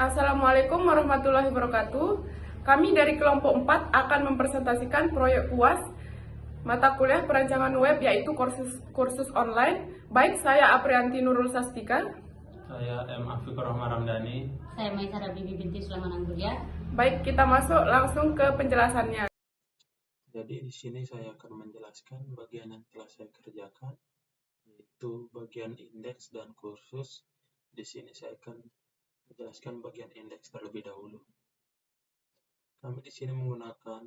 Assalamualaikum warahmatullahi wabarakatuh. Kami dari kelompok 4 akan mempresentasikan proyek UAS mata kuliah perancangan web, yaitu kursus online. Baik, saya Aprianti Nurul Sastika. Saya M. Afikur Rahman Ramdhani. Saya Maisara Bibi binti Sulaiman Anggulia. Baik, kita masuk langsung ke penjelasannya. Jadi di sini saya akan menjelaskan bagian yang telah saya kerjakan, yaitu bagian indeks dan kursus. Di sini saya akan menjelaskan bagian indeks terlebih dahulu. Kami di sini menggunakan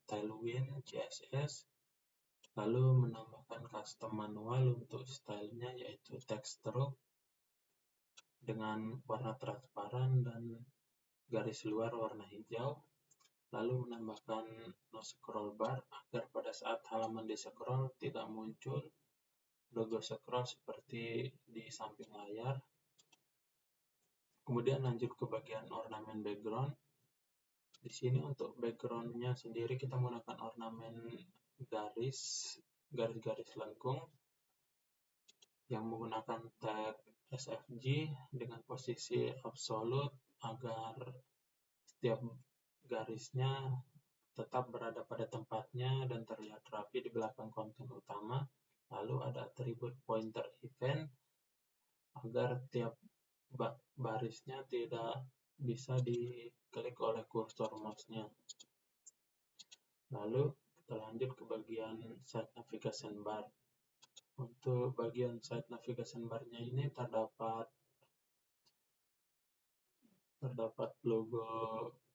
Tailwind CSS, lalu menambahkan custom manual untuk stylenya, yaitu text stroke dengan warna transparan dan garis luar warna hijau, lalu menambahkan no scroll bar agar pada saat halaman di scroll tidak muncul logo scroll seperti di samping layar. Kemudian lanjut ke bagian ornamen background. Di sini untuk backgroundnya sendiri kita menggunakan ornamen garis-garis lengkung yang menggunakan tag SFG dengan posisi absolute agar setiap garisnya tetap berada pada tempatnya dan terlihat rapi di belakang konten utama. Lalu ada atribut pointer event agar tiap barisnya tidak bisa diklik oleh kursor mouse-nya. Lalu kita lanjut ke bagian site navigation bar. Untuk bagian site navigation bar-nya ini terdapat logo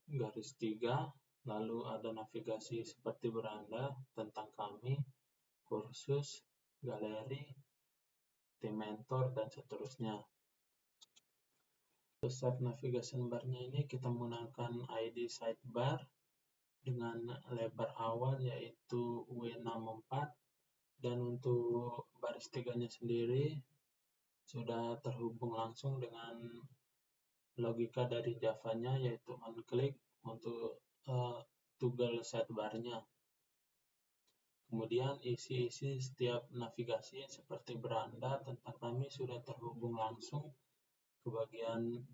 garis 3, lalu ada navigasi seperti beranda, tentang kami, kursus, galeri, tim mentor, dan seterusnya. Untuk site navigation bar-nya ini kita menggunakan ID sidebar dengan lebar awal yaitu W64, dan untuk baris 3-nya sendiri sudah terhubung langsung dengan logika dari Java-nya, yaitu onClick untuk toggle sidebar-nya. Kemudian isi-isi setiap navigasi seperti beranda, tentang kami sudah terhubung langsung ke bagian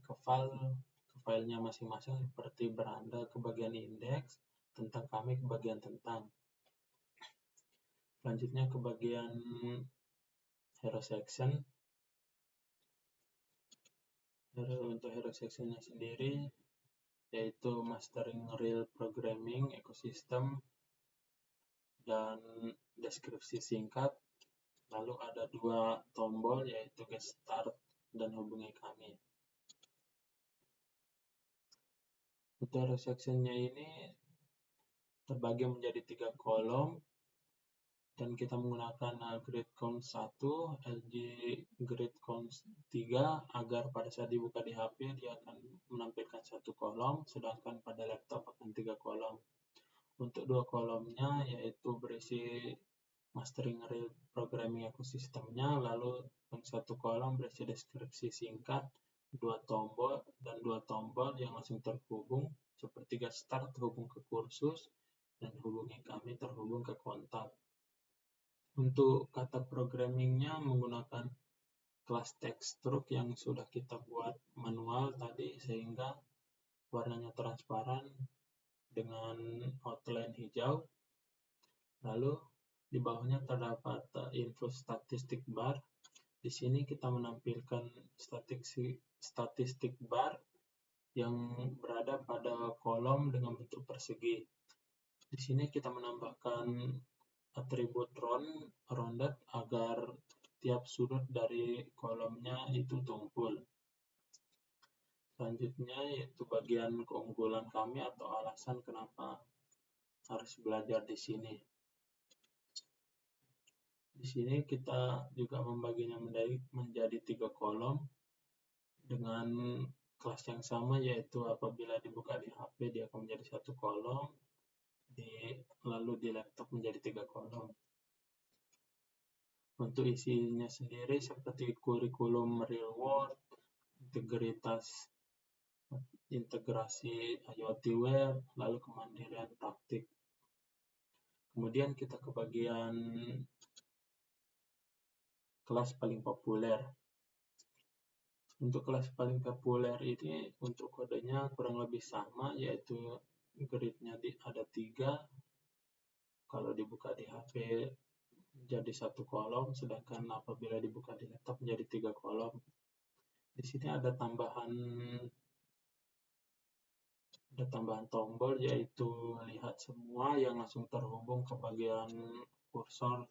filenya masing-masing, seperti beranda ke bagian indeks, tentang kami ke bagian tentang. Selanjutnya ke bagian hero section. Untuk hero section-nya sendiri yaitu mastering real programming, ekosistem, dan deskripsi singkat. Lalu ada 2 tombol yaitu get start dan hubungi kami. Untuk hero section-nya ini terbagi menjadi 3 kolom, dan kita menggunakan grid count 1, LG grid count 3 agar pada saat dibuka di HP dia akan menampilkan 1 kolom, sedangkan pada laptop akan 3 kolom. Untuk 2 kolomnya yaitu berisi mastering real programming ekosistemnya, lalu 1 kolom berisi deskripsi singkat, 2 tombol dan 2 tombol yang langsung terhubung, seperti get start terhubung ke kursus dan hubungi kami terhubung ke kontak. Untuk kata programmingnya menggunakan kelas text stroke yang sudah kita buat manual tadi, sehingga warnanya transparan dengan outline hijau. Lalu di bawahnya terdapat info statistik bar. Di sini kita menampilkan statistik bar yang berada pada kolom dengan bentuk persegi. Di sini kita menambahkan atribut rounded agar tiap sudut dari kolomnya itu tumpul. Selanjutnya yaitu bagian keunggulan kami atau alasan kenapa harus belajar di sini. Di sini kita juga membaginya menjadi 3 kolom dengan kelas yang sama, yaitu apabila dibuka di HP dia akan menjadi 1 kolom, lalu di laptop menjadi 3 kolom. Untuk isinya sendiri seperti kurikulum real world, integrasi IoT web, lalu kemandirian praktik. Kemudian kita ke bagian kelas paling populer. Untuk kelas paling populer ini untuk kodenya kurang lebih sama, yaitu gridnya ada 3. Kalau dibuka di HP jadi 1 kolom, sedangkan apabila dibuka di laptop menjadi 3 kolom. Di sini ada tambahan tombol, yaitu lihat semua yang langsung terhubung ke bagian kursor,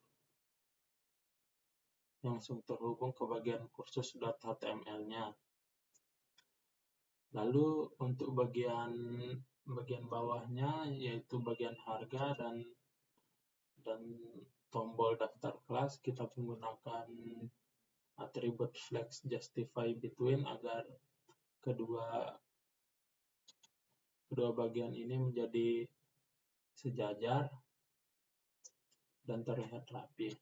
yang langsung terhubung ke bagian kursus.html-nya. Lalu untuk bagian bawahnya, yaitu bagian harga dan tombol daftar kelas, kita menggunakan atribut flex justify between agar kedua bagian ini menjadi sejajar dan terlihat rapi.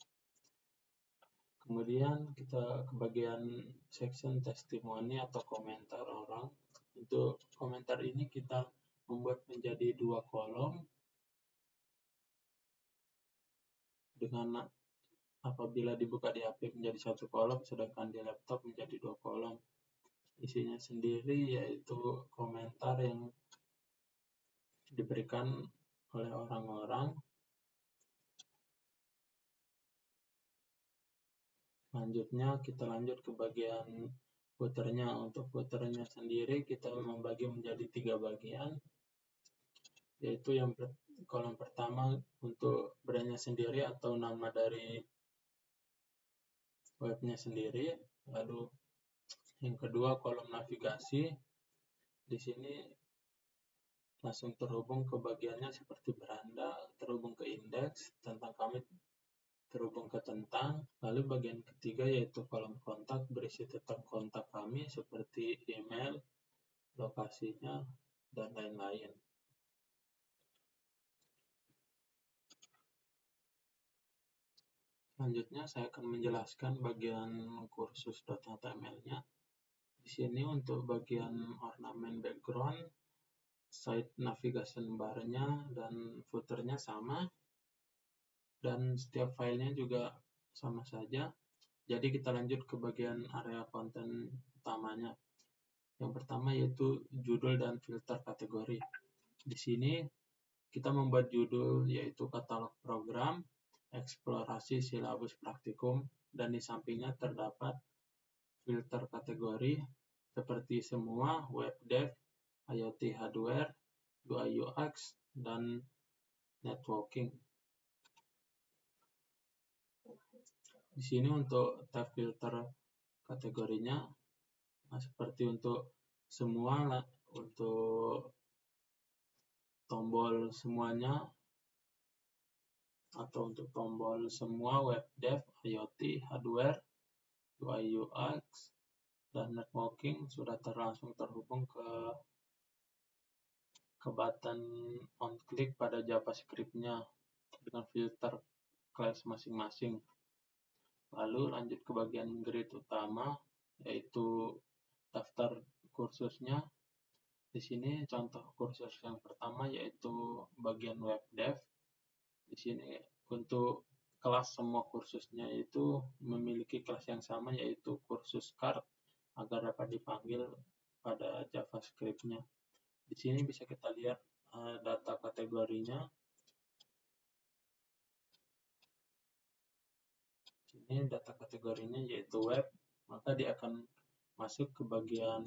Kemudian kita ke bagian section testimoni atau komentar orang. Untuk komentar ini kita membuat menjadi 2 kolom, dengan apabila dibuka di HP menjadi 1 kolom, sedangkan di laptop menjadi 2 kolom. Isinya sendiri yaitu komentar yang diberikan oleh orang-orang. Selanjutnya kita lanjut ke bagian footernya. Untuk footernya sendiri kita membagi menjadi 3 bagian, yaitu kolom pertama untuk brandnya sendiri atau nama dari webnya sendiri. Lalu yang kedua kolom navigasi. Di sini langsung terhubung ke bagiannya seperti beranda, terhubung ke indeks, tentang kami terhubung ke tentang. Lalu bagian ketiga yaitu kolom kontak, berisi tentang kontak kami seperti email, lokasinya, dan lain-lain. Selanjutnya saya akan menjelaskan bagian kursus.html-nya. Di sini untuk bagian ornamen background, site navigation bar-nya dan footer-nya sama, dan setiap filenya juga sama saja. Jadi kita lanjut ke bagian area konten utamanya. Yang pertama yaitu judul dan filter kategori. Di sini kita membuat judul yaitu katalog program, eksplorasi silabus praktikum, dan di sampingnya terdapat filter kategori seperti semua, web dev, IoT hardware, UI UX, dan networking. Di sini untuk tab filter kategorinya, seperti untuk semua, untuk tombol semuanya, atau untuk tombol semua, web dev, IoT, hardware, UI UX, dan networking sudah langsung terhubung ke button on click pada JavaScript-nya dengan filter class masing-masing. Lalu lanjut ke bagian grid utama, yaitu daftar kursusnya. Di sini contoh kursus yang pertama yaitu bagian web dev. Di sini untuk kelas semua kursusnya itu memiliki kelas yang sama, yaitu kursus card, agar dapat dipanggil pada JavaScript-nya. Di sini bisa kita lihat data kategorinya. Ini data kategorinya yaitu web, maka dia akan masuk ke bagian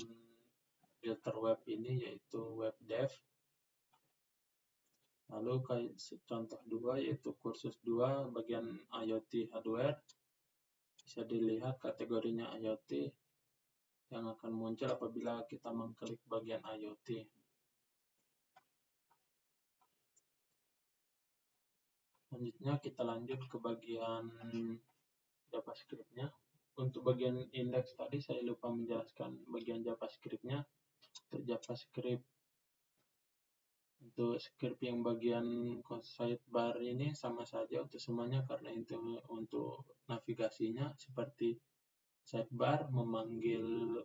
filter web ini yaitu web dev. Lalu contoh 2 yaitu kursus 2 bagian IoT hardware. Bisa dilihat kategorinya IoT yang akan muncul apabila kita mengklik bagian IoT. Selanjutnya kita lanjut ke bagian JavaScript-nya. Untuk bagian indeks tadi saya lupa menjelaskan bagian JavaScript-nya. Untuk JavaScript, untuk script yang bagian sidebar ini sama saja untuk semuanya, karena itu untuk navigasinya seperti sidebar memanggil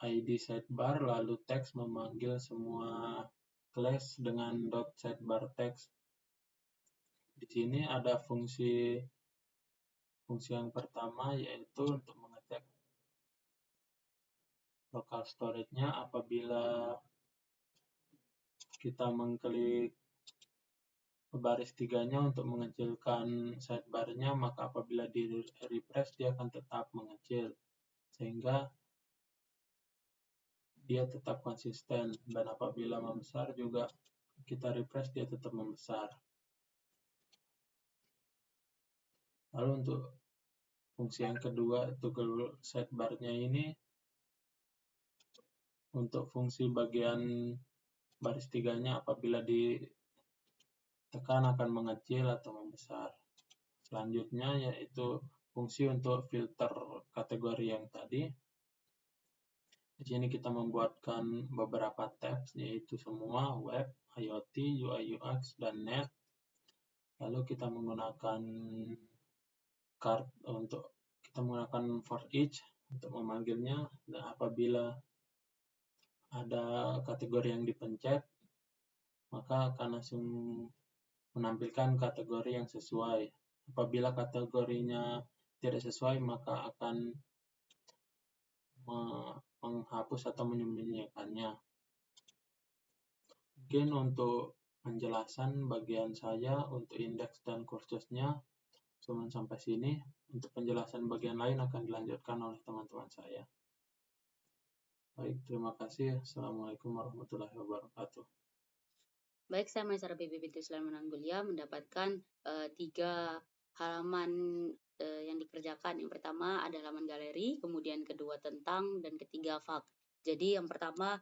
ID sidebar, lalu teks memanggil semua class dengan .sidebar text. Di sini ada fungsi yang pertama yaitu untuk mengecek local storage-nya apabila kita mengklik baris 3-nya untuk mengecilkan sidebar-nya, maka apabila di refresh dia akan tetap mengecil, sehingga dia tetap konsisten, dan apabila membesar juga kita refresh dia tetap membesar. Lalu untuk fungsi yang kedua, toggle sidebar-nya ini untuk fungsi bagian baris 3-nya apabila ditekan akan mengecil atau membesar. Selanjutnya yaitu fungsi untuk filter kategori yang tadi. Di sini kita membuatkan beberapa tabs, yaitu semua web, IoT, UI UX, dan net. Lalu kita menggunakan for each untuk memanggilnya, dan apabila ada kategori yang dipencet, maka akan langsung menampilkan kategori yang sesuai. Apabila kategorinya tidak sesuai, maka akan menghapus atau menyembunyikannya. Mungkin untuk penjelasan bagian saya untuk indeks dan kursusnya cuma sampai sini. Untuk penjelasan bagian lain akan dilanjutkan oleh teman-teman saya. Baik, terima kasih. Assalamualaikum warahmatullahi wabarakatuh. Baik, saya Maisara BPPT Sulaiman Anggulia mendapatkan 3 halaman yang dikerjakan. Yang pertama ada halaman galeri, kemudian kedua tentang, dan ketiga fak. Jadi yang pertama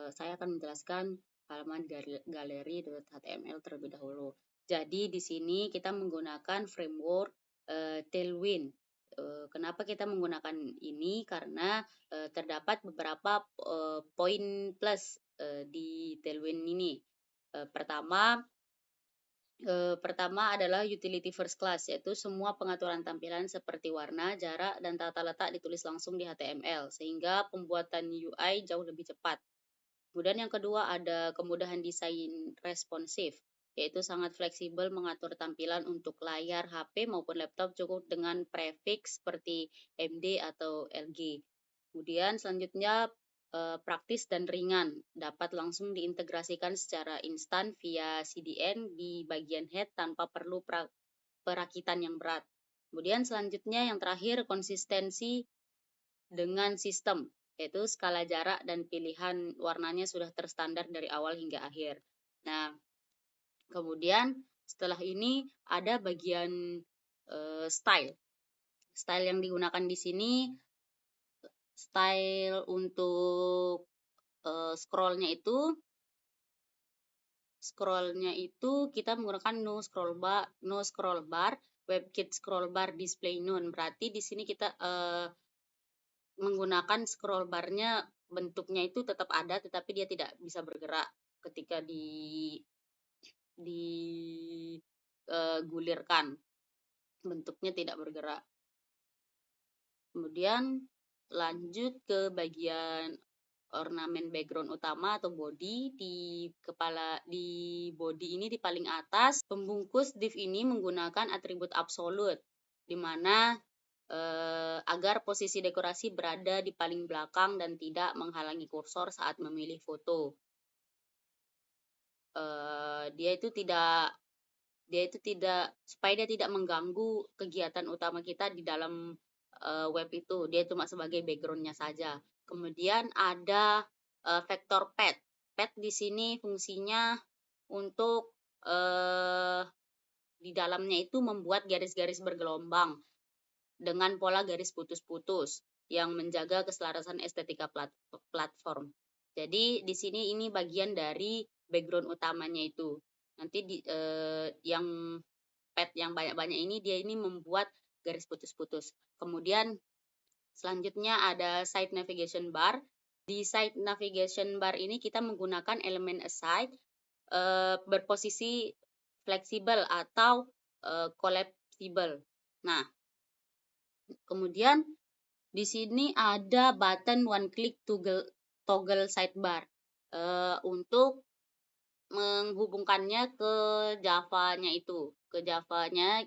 saya akan menjelaskan halaman galeri.html terlebih dahulu. Jadi di sini kita menggunakan framework Tailwind. Kenapa kita menggunakan ini? Karena terdapat beberapa poin plus di Tailwind ini. Pertama adalah utility first class, yaitu semua pengaturan tampilan seperti warna, jarak, dan tata letak ditulis langsung di HTML, sehingga pembuatan UI jauh lebih cepat. Kemudian yang kedua ada kemudahan desain responsif, yaitu sangat fleksibel mengatur tampilan untuk layar HP maupun laptop cukup dengan prefix seperti MD atau LG. Kemudian selanjutnya praktis dan ringan, dapat langsung diintegrasikan secara instan via CDN di bagian head tanpa perlu perakitan yang berat. Kemudian selanjutnya yang terakhir konsistensi dengan sistem, yaitu skala jarak dan pilihan warnanya sudah terstandar dari awal hingga akhir. Nah, kemudian setelah ini ada bagian style. Style yang digunakan di sini, style untuk scrollnya itu kita menggunakan no scroll bar, WebKit scroll bar display none. Berarti di sini kita menggunakan scroll barnya bentuknya itu tetap ada, tetapi dia tidak bisa bergerak ketika digulirkan, bentuknya tidak bergerak. Kemudian lanjut ke bagian ornamen background utama atau body. Di body ini di paling atas, pembungkus div ini menggunakan atribut absolute, di mana agar posisi dekorasi berada di paling belakang dan tidak menghalangi kursor saat memilih foto. Dia itu tidak supaya dia tidak mengganggu kegiatan utama kita di dalam web itu. Dia cuma sebagai backgroundnya saja. Kemudian ada vector pad. Pad di sini fungsinya untuk di dalamnya itu membuat garis-garis bergelombang dengan pola garis putus-putus yang menjaga keselarasan estetika platform. Jadi di sini ini bagian dari background utamanya itu. Nanti yang pad yang banyak-banyak ini dia ini membuat garis putus-putus. Kemudian selanjutnya ada site navigation bar. Di site navigation bar ini kita menggunakan elemen aside berposisi fleksibel atau collapsible. Nah, kemudian di sini ada button one click toggle sidebar untuk menghubungkannya ke Java-nya itu. Ke Java-nya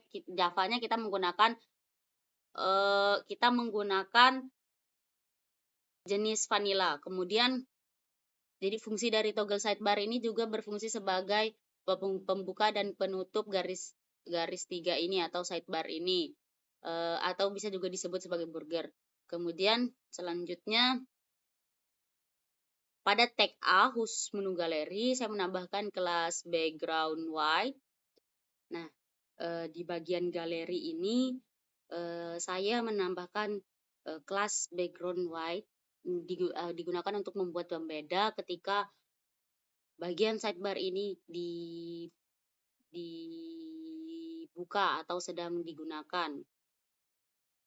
kita menggunakan jenis vanilla. Kemudian jadi fungsi dari toggle sidebar ini juga berfungsi sebagai pembuka dan penutup garis 3 ini atau sidebar ini, atau bisa juga disebut sebagai burger. Kemudian selanjutnya pada tag A khusus menu galeri saya menambahkan kelas background white. Nah, di bagian galeri ini saya menambahkan kelas background white digunakan untuk membuat pembeda ketika bagian sidebar ini dibuka atau sedang digunakan.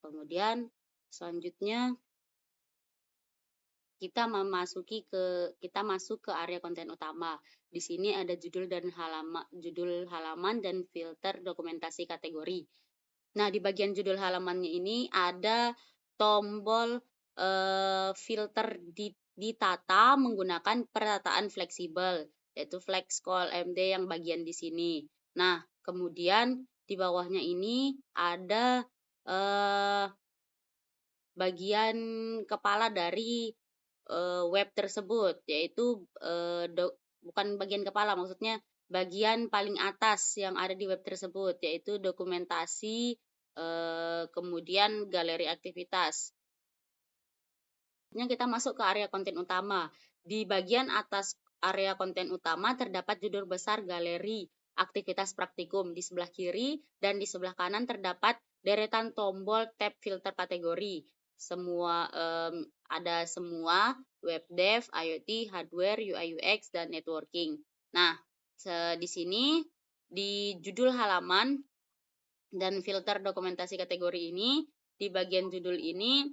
Kemudian selanjutnya kita masuk ke area konten utama. Di sini ada judul halaman dan filter dokumentasi kategori. Nah, di bagian judul halamannya ini ada tombol filter ditata menggunakan perataan fleksibel, yaitu flex call MD yang bagian di sini. Nah, kemudian di bawahnya ini ada bagian kepala dari web tersebut, yaitu bukan bagian kepala, maksudnya bagian paling atas yang ada di web tersebut, yaitu dokumentasi, kemudian galeri aktivitas. Kita masuk ke area konten utama. Di bagian atas area konten utama terdapat judul besar galeri aktivitas praktikum. Di sebelah kiri dan di sebelah kanan terdapat deretan tombol tab filter kategori. Ada semua web dev, IoT, hardware, UI UX, dan networking. Nah, di sini di judul halaman dan filter dokumentasi kategori ini, di bagian judul ini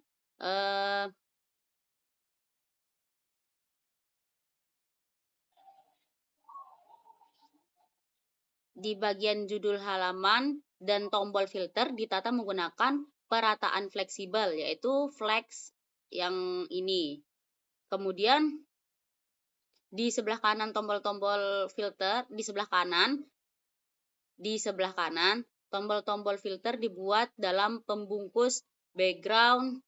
di bagian judul halaman dan tombol filter ditata menggunakan perataan fleksibel, yaitu flex yang ini. Kemudian di sebelah kanan tombol-tombol filter, di sebelah kanan tombol-tombol filter dibuat dalam pembungkus background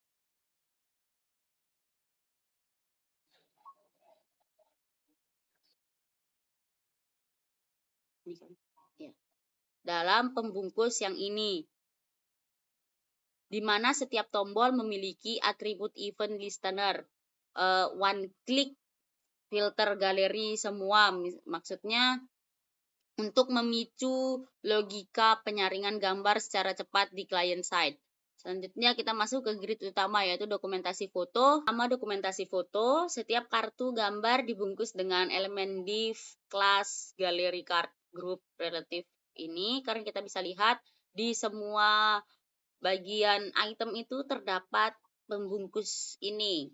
dalam pembungkus yang ini, di mana setiap tombol memiliki atribut event listener, one click filter galeri semua, maksudnya untuk memicu logika penyaringan gambar secara cepat di client side. Selanjutnya kita masuk ke grid utama, yaitu dokumentasi foto. Sama dokumentasi foto, setiap kartu gambar dibungkus dengan elemen div, class, galeri card, group, relative ini, karena kita bisa lihat di semua bagian item itu terdapat pembungkus ini.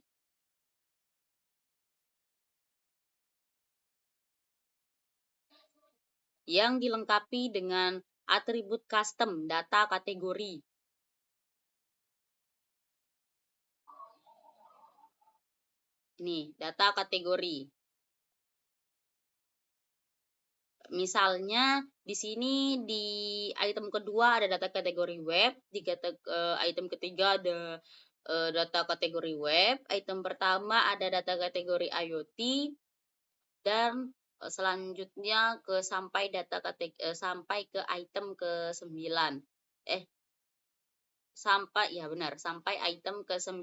Yang dilengkapi dengan atribut custom data kategori. Ini, data kategori. Misalnya di sini di item kedua ada data kategori web, di item ketiga ada data kategori web, item pertama ada data kategori IoT, dan selanjutnya sampai ke item ke-9. Sampai item ke-9.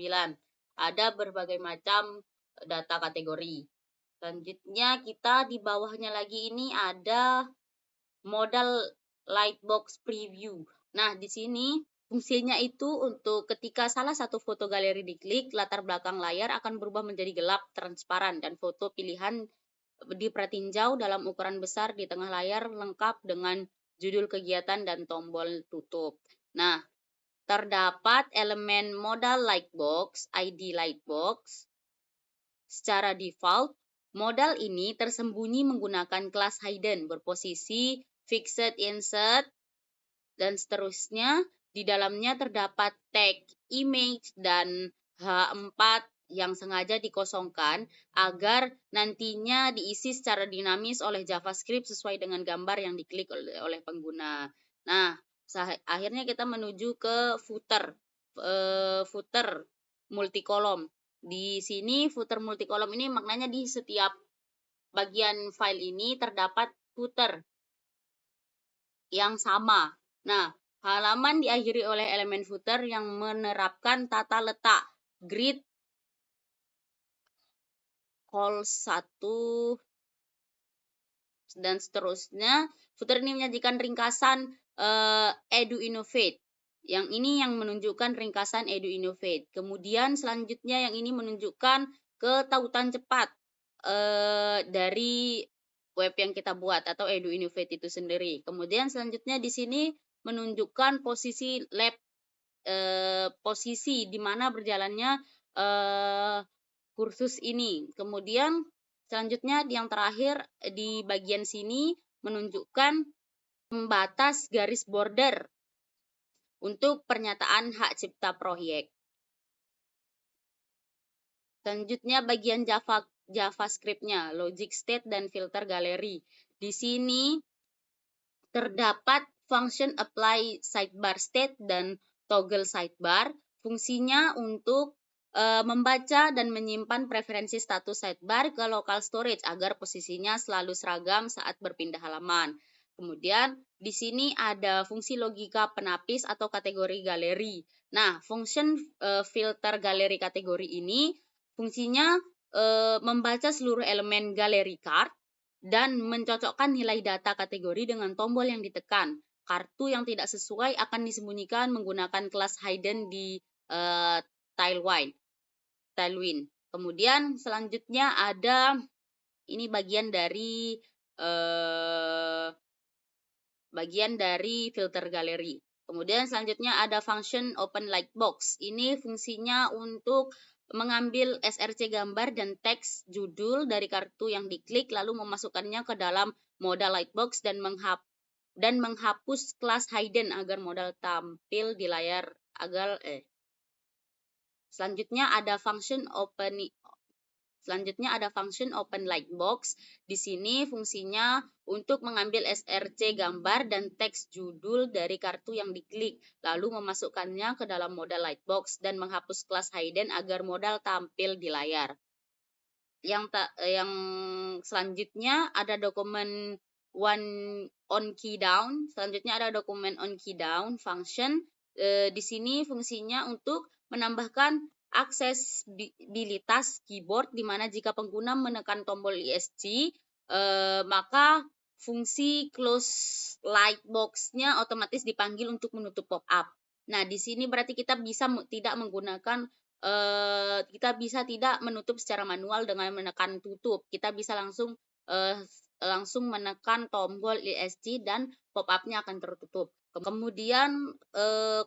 Ada berbagai macam data kategori. Selanjutnya kita di bawahnya lagi ini ada modal lightbox preview. Nah, di sini fungsinya itu untuk ketika salah satu foto galeri diklik, latar belakang layar akan berubah menjadi gelap, transparan, dan foto pilihan dipertinjau dalam ukuran besar di tengah layar lengkap dengan judul kegiatan dan tombol tutup. Nah, terdapat elemen modal lightbox, ID lightbox. Secara default, modal ini tersembunyi menggunakan kelas hidden berposisi fixed insert dan seterusnya. Di dalamnya terdapat tag image dan H4 yang sengaja dikosongkan agar nantinya diisi secara dinamis oleh JavaScript sesuai dengan gambar yang diklik oleh pengguna. Nah, akhirnya kita menuju ke footer multikolom. Di sini footer multikolom ini maknanya di setiap bagian file ini terdapat footer yang sama. Nah, halaman diakhiri oleh elemen footer yang menerapkan tata letak grid call 1 dan seterusnya. Footer ini menyajikan ringkasan Edu Innovate. Yang ini yang menunjukkan ringkasan Edu Innovate. Kemudian selanjutnya yang ini menunjukkan ketautan cepat dari web yang kita buat atau Edu Innovate itu sendiri. Kemudian selanjutnya di sini menunjukkan posisi lab, posisi di mana berjalannya kursus ini. Kemudian selanjutnya yang terakhir di bagian sini menunjukkan pembatas garis border untuk pernyataan hak cipta proyek. Selanjutnya bagian JavaScript-nya, logic state dan filter galeri. Di sini terdapat function apply sidebar state dan toggle sidebar. Fungsinya untuk membaca dan menyimpan preferensi status sidebar ke local storage agar posisinya selalu seragam saat berpindah halaman. Kemudian di sini ada fungsi logika penapis atau kategori galeri. Nah, function filter galeri kategori ini fungsinya membaca seluruh elemen galeri card dan mencocokkan nilai data kategori dengan tombol yang ditekan. Kartu yang tidak sesuai akan disembunyikan menggunakan kelas hidden di Tailwind. Kemudian selanjutnya ada ini bagian dari filter galeri. Kemudian selanjutnya ada function open lightbox. Ini fungsinya untuk mengambil SRC gambar dan teks judul dari kartu yang diklik lalu memasukkannya ke dalam modal lightbox dan menghapus kelas hidden agar modal tampil di layar Selanjutnya ada function open lightbox. Di sini fungsinya untuk mengambil SRC gambar dan teks judul dari kartu yang diklik, lalu memasukkannya ke dalam modal lightbox dan menghapus kelas hidden agar modal tampil di layar. Yang selanjutnya ada dokumen on key down. Selanjutnya ada dokumen on key down function. Di sini fungsinya untuk menambahkan aksesibilitas keyboard di mana jika pengguna menekan tombol ESC maka fungsi close lightbox-nya otomatis dipanggil untuk menutup pop-up. Nah, di sini berarti kita bisa tidak menutup secara manual dengan menekan tutup. Kita bisa langsung menekan tombol ESC dan pop-up-nya akan tertutup. Kemudian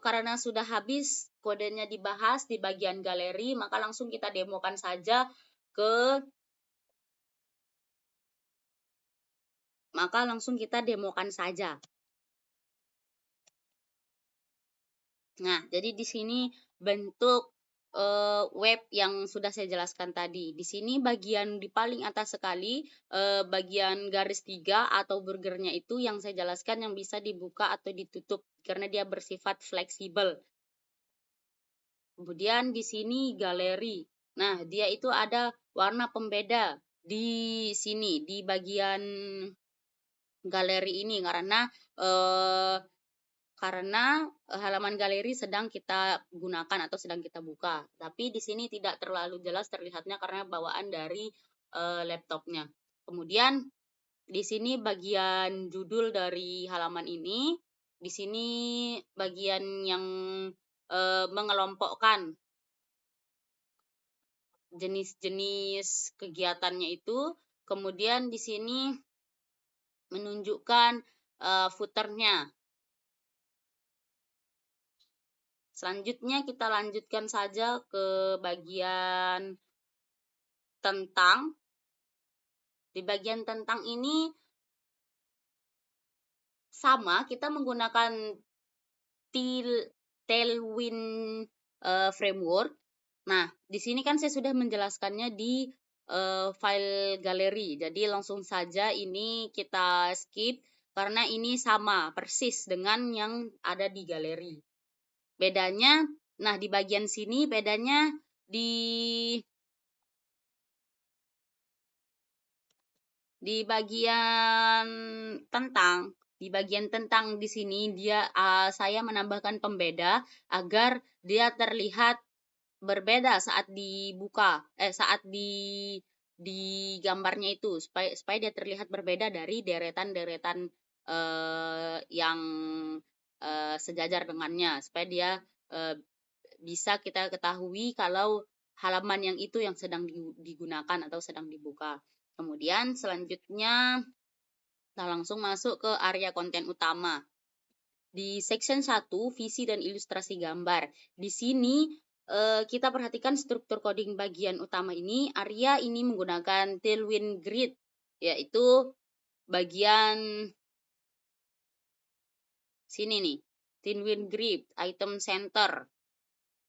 karena sudah habis kodenya dibahas di bagian galeri, maka langsung kita demokan saja Nah, jadi di sini bentuk web yang sudah saya jelaskan tadi. Di sini bagian di paling atas sekali, bagian garis 3 atau burgernya itu yang saya jelaskan yang bisa dibuka atau ditutup karena dia bersifat fleksibel. Kemudian di sini galeri. Nah, dia itu ada warna pembeda di sini, di bagian galeri ini karena halaman galeri sedang kita gunakan atau sedang kita buka. Tapi di sini tidak terlalu jelas terlihatnya karena bawaan dari laptopnya. Kemudian di sini bagian judul dari halaman ini. Di sini bagian yang mengelompokkan jenis-jenis kegiatannya itu. Kemudian di sini menunjukkan footernya. Selanjutnya kita lanjutkan saja ke bagian tentang. Di bagian tentang ini sama, kita menggunakan Tailwind framework. Nah, di sini kan saya sudah menjelaskannya di file galeri. Jadi langsung saja ini kita skip karena ini sama persis dengan yang ada di galeri. Bedanya, nah di bagian sini bedanya di bagian tentang di sini saya menambahkan pembeda agar dia terlihat berbeda saat dibuka saat di gambarnya itu supaya dia terlihat berbeda dari deretan-deretan yang sejajar dengannya, supaya dia bisa kita ketahui kalau halaman yang itu yang sedang digunakan atau sedang dibuka. Kemudian selanjutnya kita langsung masuk ke area konten utama. Di section 1, visi dan ilustrasi gambar. Di sini kita perhatikan struktur coding bagian utama ini. Area ini menggunakan Tailwind Grid, yaitu bagian sini nih. Tailwind Grid, item center.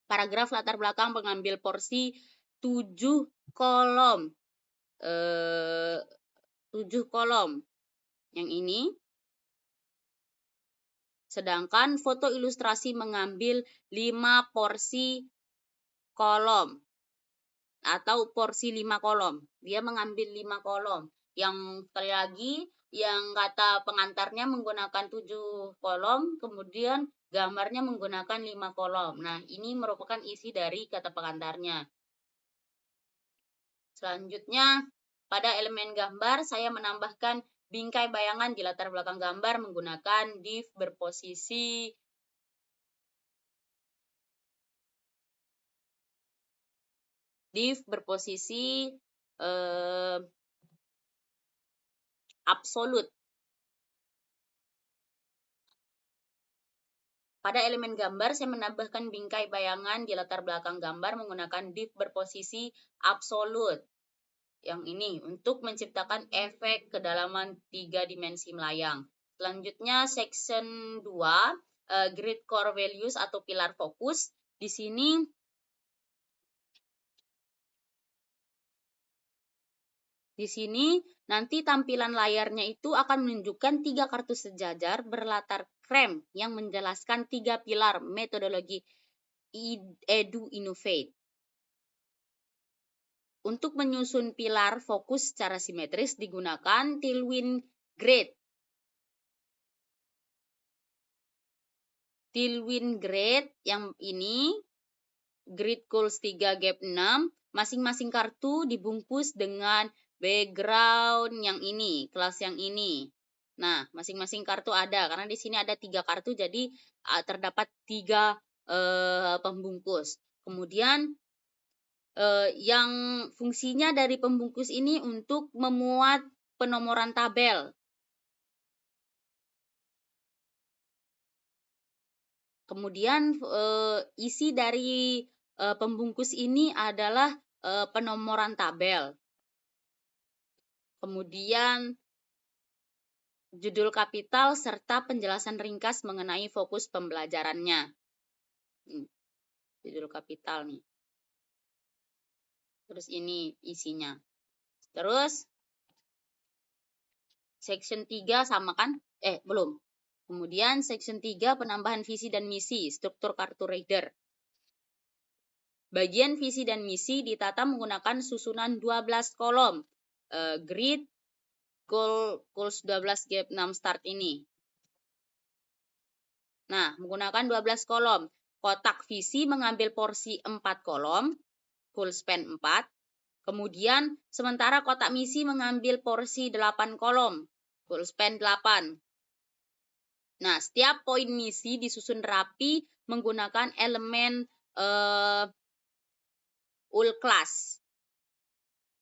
Paragraf latar belakang mengambil porsi 7 kolom. 7 kolom. Yang ini. Sedangkan foto ilustrasi mengambil 5 porsi kolom atau porsi 5 kolom. Dia mengambil 5 kolom. Yang sekali lagi yang kata pengantarnya menggunakan 7 kolom, kemudian gambarnya menggunakan 5 kolom. Nah, ini merupakan isi dari kata pengantarnya. Selanjutnya, pada elemen gambar saya menambahkan bingkai bayangan di latar belakang gambar menggunakan div berposisi absolut. Pada elemen gambar saya menambahkan bingkai bayangan di latar belakang gambar menggunakan div berposisi absolut. Yang ini untuk menciptakan efek kedalaman 3 dimensi melayang. Selanjutnya section 2, grid core values atau pilar fokus. Di sini nanti tampilan layarnya itu akan menunjukkan 3 kartu sejajar berlatar krem yang menjelaskan 3 pilar metodologi Edu Innovate. Untuk menyusun pilar fokus secara simetris digunakan Tailwind Grid. Tailwind Grid yang ini, Grid Goals 3 Gap 6, masing-masing kartu dibungkus dengan background yang ini, kelas yang ini. Nah, masing-masing kartu ada, karena di sini ada 3 kartu, jadi terdapat 3 pembungkus. Kemudian yang fungsinya dari pembungkus ini untuk memuat penomoran tabel. Kemudian isi dari pembungkus ini adalah penomoran tabel. Kemudian judul kapital serta penjelasan ringkas mengenai fokus pembelajarannya. Judul kapital nih. Terus ini isinya. Terus section 3 sama kan? Belum. Kemudian section 3 penambahan visi dan misi, struktur kartu reader. Bagian visi dan misi ditata menggunakan susunan 12 kolom. Grid goals 12 gap 6 start ini. Nah, menggunakan 12 kolom. Kotak visi mengambil porsi 4 kolom, full span 4. Kemudian, sementara kotak misi mengambil porsi 8 kolom, full span 8. Nah, setiap poin misi disusun rapi menggunakan elemen ul class.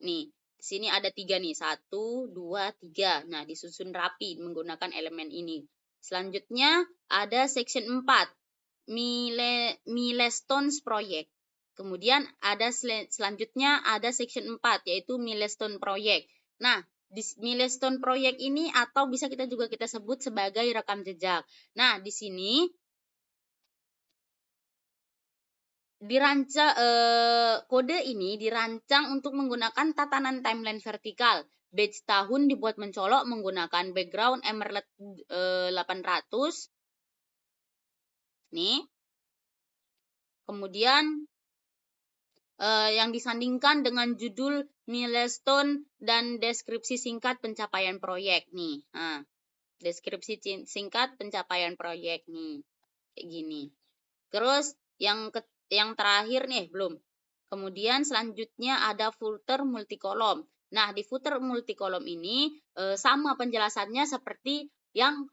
Nih, di sini ada 3 nih, 1, 2, 3. Nah, disusun rapi menggunakan elemen ini. Selanjutnya, ada section 4, milestones project. Kemudian ada selanjutnya ada section 4 yaitu milestone project. Nah, di milestone project ini atau bisa kita sebut sebagai rekam jejak. Nah, di sini dirancang kode ini dirancang untuk menggunakan tatanan timeline vertikal. Batch tahun dibuat mencolok menggunakan background Emerald 800. Nih. Kemudian yang disandingkan dengan judul milestone dan deskripsi singkat pencapaian proyek nih. Nah, deskripsi singkat pencapaian proyek nih, kayak gini. Terus yang terakhir nih belum. Kemudian selanjutnya ada footer multikolom. Nah, di footer multikolom ini sama penjelasannya seperti yang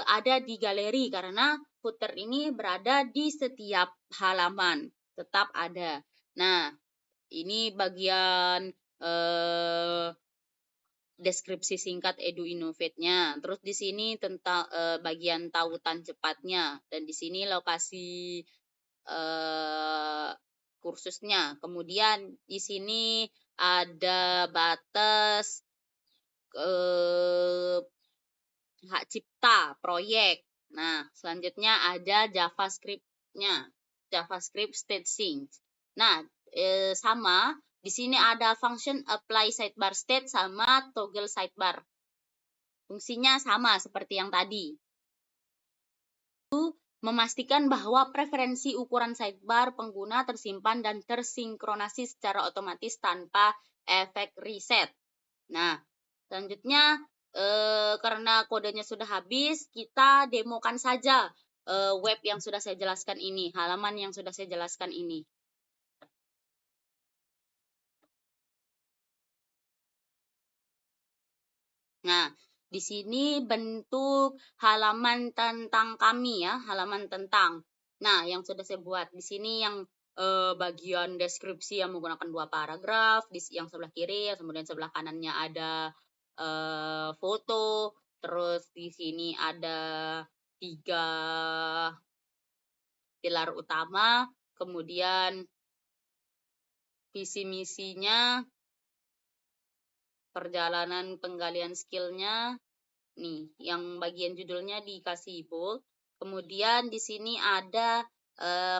ada di galeri, karena footer ini berada di setiap halaman, tetap ada. Nah, ini bagian deskripsi singkat Edu Innovate-nya. Terus di sini tentang bagian tautan cepatnya, dan di sini lokasi kursusnya. Kemudian di sini ada batas hak cipta proyek. Nah, selanjutnya ada JavaScript-nya, JavaScript staging. Nah, sama di sini ada function apply sidebar state sama toggle sidebar. Fungsinya sama seperti yang tadi. Memastikan bahwa preferensi ukuran sidebar pengguna tersimpan dan tersinkronasi secara otomatis tanpa efek reset. Nah, selanjutnya karena kodenya sudah habis, kita demokan saja web yang sudah saya jelaskan ini, halaman yang sudah saya jelaskan ini. Nah, di sini bentuk halaman tentang kami ya, halaman tentang. Nah, yang sudah saya buat di sini yang bagian deskripsi yang menggunakan 2 paragraf, di yang sebelah kiri, kemudian sebelah kanannya ada foto, terus di sini ada 3 pilar utama, kemudian visi misinya, perjalanan penggalian skillnya. Nih, yang bagian judulnya dikasih bold. Kemudian di sini ada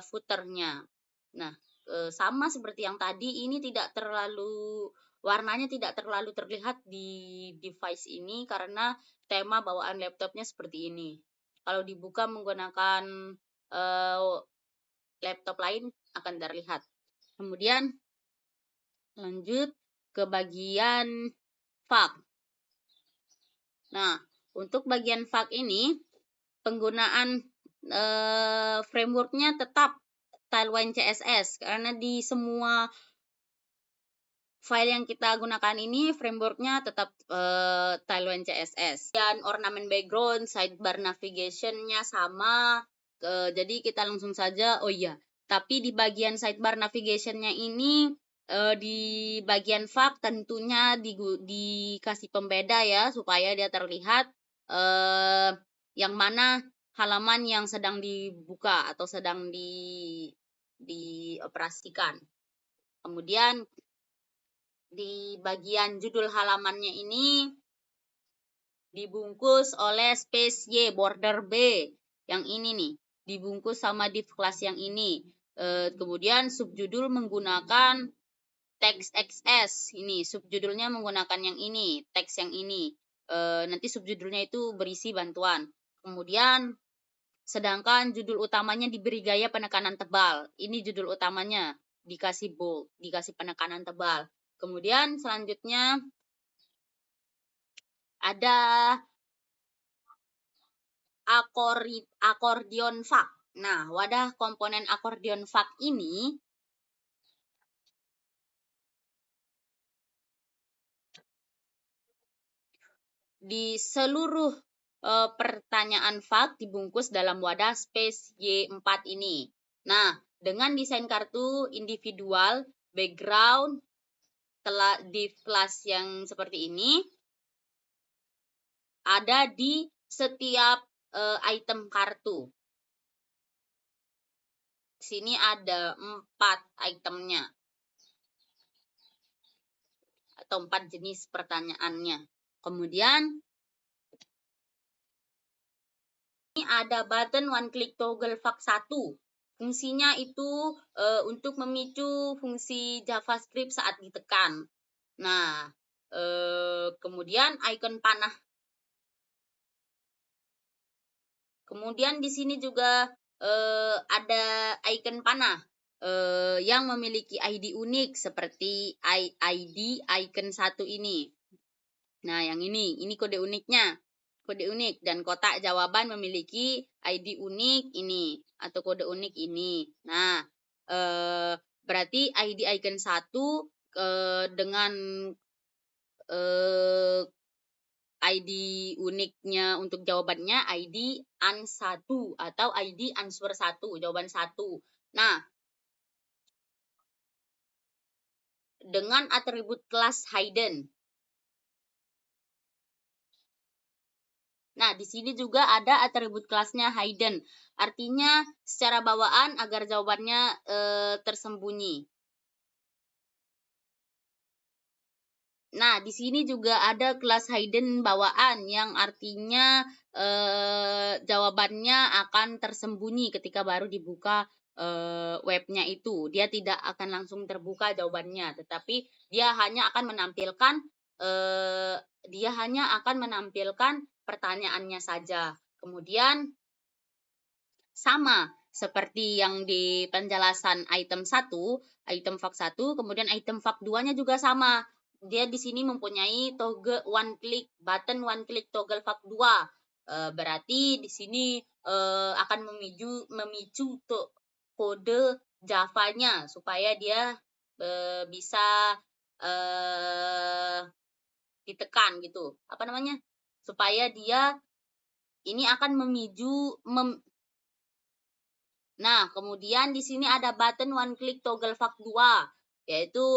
footernya. Nah, sama seperti yang tadi, ini tidak terlalu warnanya tidak terlalu terlihat di device ini karena tema bawaan laptopnya seperti ini. Kalau dibuka menggunakan laptop lain akan terlihat. Kemudian lanjut ke bagian font. Nah, untuk bagian font ini penggunaan frameworknya tetap Tailwind CSS, karena di semua file yang kita gunakan ini frameworknya tetap Tailwind CSS. Dan ornamen background, sidebar navigation-nya sama. Jadi kita langsung saja. Oh iya, tapi di bagian sidebar navigation-nya ini di bagian font tentunya dikasih pembeda ya, supaya dia terlihat yang mana halaman yang sedang dibuka atau sedang dioperasikan. Kemudian di bagian judul halamannya ini dibungkus oleh space Y border B yang ini nih, dibungkus sama div class yang ini. Kemudian subjudul menggunakan teks XS, ini subjudulnya menggunakan yang ini, teks yang ini. Nanti subjudulnya itu berisi bantuan. Kemudian sedangkan judul utamanya diberi gaya penekanan tebal. Ini judul utamanya dikasih bold, dikasih penekanan tebal. Kemudian selanjutnya ada akordion font. Nah, wadah komponen akordion font ini di seluruh pertanyaan font dibungkus dalam wadah space Y4 ini. Nah, dengan desain kartu individual, background, div class yang seperti ini, ada di setiap item kartu. Sini ada 4 itemnya atau 4 jenis pertanyaannya. Kemudian ini ada button one click toggle font 1. Fungsinya itu untuk memicu fungsi JavaScript saat ditekan. Nah, kemudian icon panah. Kemudian di sini juga ada icon panah. yang memiliki ID unik seperti ID icon 1 ini. Nah, yang ini kode uniknya. Kode unik dan kotak jawaban memiliki ID unik ini atau kode unik ini. Nah, berarti ID icon 1 dengan ID uniknya untuk jawabannya ID AN1 atau ID answer 1, jawaban 1. Nah, dengan atribut kelas hidden. Nah, di sini juga ada atribut kelasnya hidden. Artinya secara bawaan agar jawabannya tersembunyi. Nah, di sini juga ada kelas hidden bawaan yang artinya jawabannya akan tersembunyi ketika baru dibuka webnya itu. Dia tidak akan langsung terbuka jawabannya, tetapi dia hanya akan menampilkan pertanyaannya saja. Kemudian sama seperti yang di penjelasan item 1, item fact 1, kemudian item fact 2-nya juga sama. Dia di sini mempunyai toggle button one click toggle fact 2. Berarti di sini akan memicu kode Java-nya supaya dia bisa ditekan gitu. Apa namanya? Supaya dia ini akan Nah, kemudian di sini ada button one click toggle fact 2, yaitu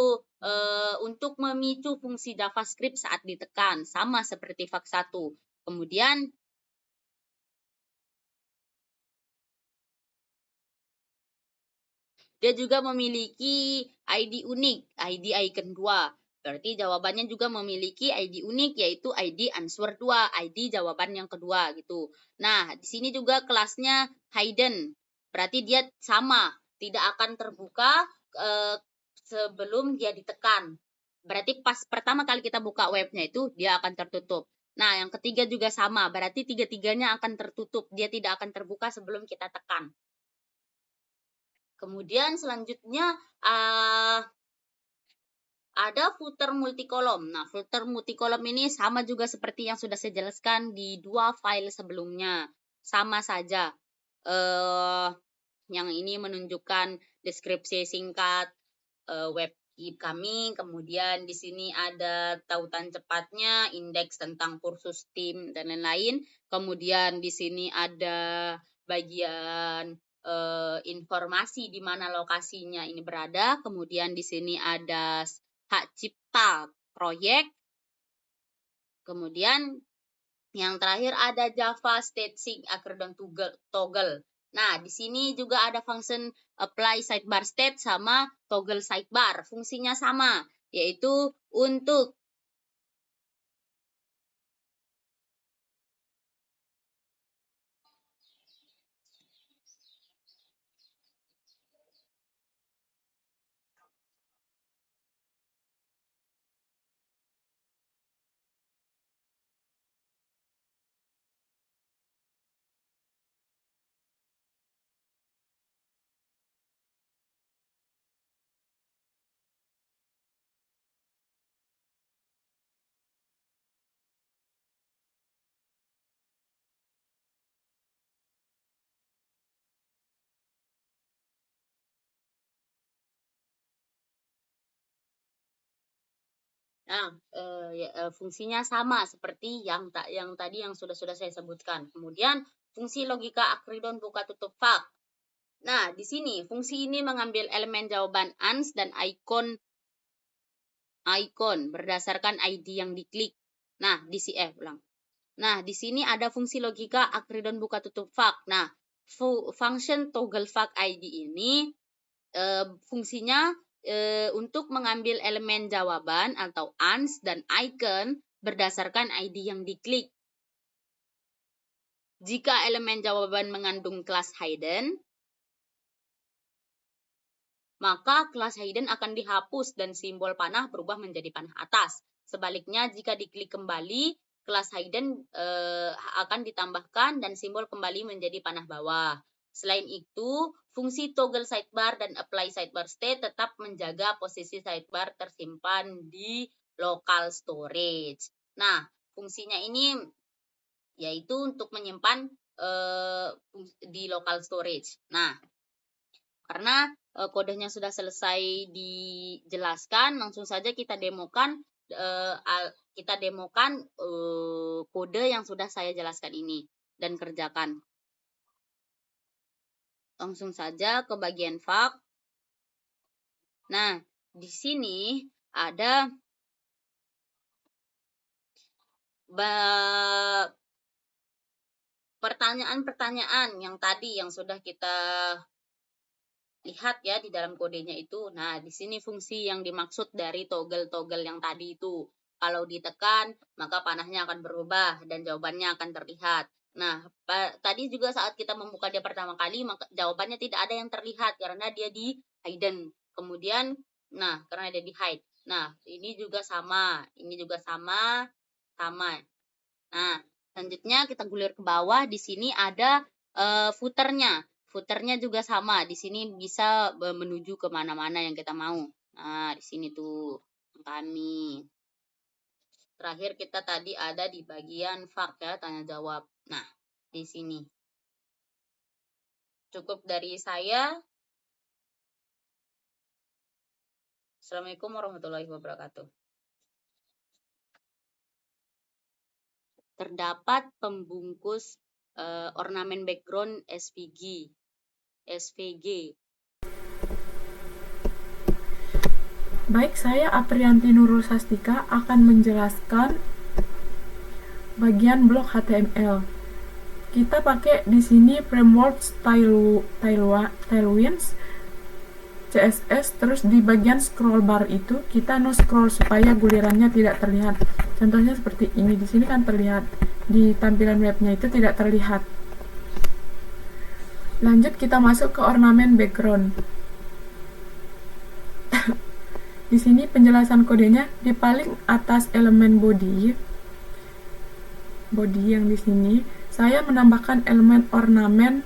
untuk memicu fungsi JavaScript saat ditekan, sama seperti fact 1. Kemudian dia juga memiliki ID unik, ID icon 2. Berarti jawabannya juga memiliki ID unik, yaitu ID answer 2, ID jawaban yang kedua gitu. Nah, di sini juga kelasnya hidden. Berarti dia sama, tidak akan terbuka sebelum dia ditekan. Berarti pas pertama kali kita buka webnya itu, dia akan tertutup. Nah, yang ketiga juga sama, berarti tiga-tiganya akan tertutup. Dia tidak akan terbuka sebelum kita tekan. Kemudian selanjutnya ada footer multikolom. Nah, footer multikolom ini sama juga seperti yang sudah saya jelaskan di 2 file sebelumnya. Sama saja. Yang ini menunjukkan deskripsi singkat web kami. Kemudian di sini ada tautan cepatnya, indeks tentang kursus tim dan lain-lain. Kemudian di sini ada bagian informasi di mana lokasinya ini berada. Kemudian di sini ada hak cipta proyek. Kemudian yang terakhir ada Java Staging Accordion Toggle. Nah, di sini juga ada function apply sidebar state sama toggle sidebar. Fungsinya sama, yaitu untuk fungsinya sama seperti yang tadi yang sudah saya sebutkan. Kemudian fungsi logika accordion buka tutup fact. Nah, di sini fungsi ini mengambil elemen jawaban ans dan icon berdasarkan ID yang diklik. Nah, di sini ada fungsi logika accordion buka tutup fact. Nah, function toggle fact ID ini fungsinya untuk mengambil elemen jawaban atau ans dan icon berdasarkan ID yang diklik. Jika elemen jawaban mengandung kelas hidden, maka kelas hidden akan dihapus dan simbol panah berubah menjadi panah atas. Sebaliknya, jika diklik kembali, kelas hidden akan ditambahkan dan simbol kembali menjadi panah bawah. Selain itu, fungsi toggle sidebar dan apply sidebar state tetap menjaga posisi sidebar tersimpan di local storage. Nah, fungsinya ini yaitu untuk menyimpan di local storage. Nah, karena kodenya sudah selesai dijelaskan, langsung saja kita demokan kode yang sudah saya jelaskan ini dan kerjakan. Langsung saja ke bagian fact. Nah, di sini ada pertanyaan-pertanyaan yang tadi yang sudah kita lihat ya di dalam kodenya itu. Nah, di sini fungsi yang dimaksud dari toggle-toggle yang tadi itu. Kalau ditekan, maka panahnya akan berubah dan jawabannya akan terlihat. Nah, tadi juga saat kita membuka dia pertama kali, maka jawabannya tidak ada yang terlihat karena dia di hidden. Kemudian, karena dia di hide. Nah, ini juga sama. Ini juga sama. Nah, selanjutnya kita gulir ke bawah. Di sini ada footernya. Footernya juga sama. Di sini bisa menuju ke mana-mana yang kita mau. Nah, di sini tuh kami. Terakhir kita tadi ada di bagian fact ya, tanya jawab. Nah, di sini. Cukup dari saya. Assalamualaikum warahmatullahi wabarakatuh. Terdapat pembungkus ornamen background SVG. Baik, saya Aprianti Nurul Sastika akan menjelaskan bagian blok HTML. Kita pakai di sini framework Tailwinds, CSS, terus di bagian scroll bar itu kita no scroll supaya gulirannya tidak terlihat. Contohnya seperti ini, di sini kan terlihat, di tampilan webnya itu tidak terlihat. Lanjut kita masuk ke ornamen background. Di sini penjelasan kodenya di paling atas elemen body yang di sini saya menambahkan elemen ornamen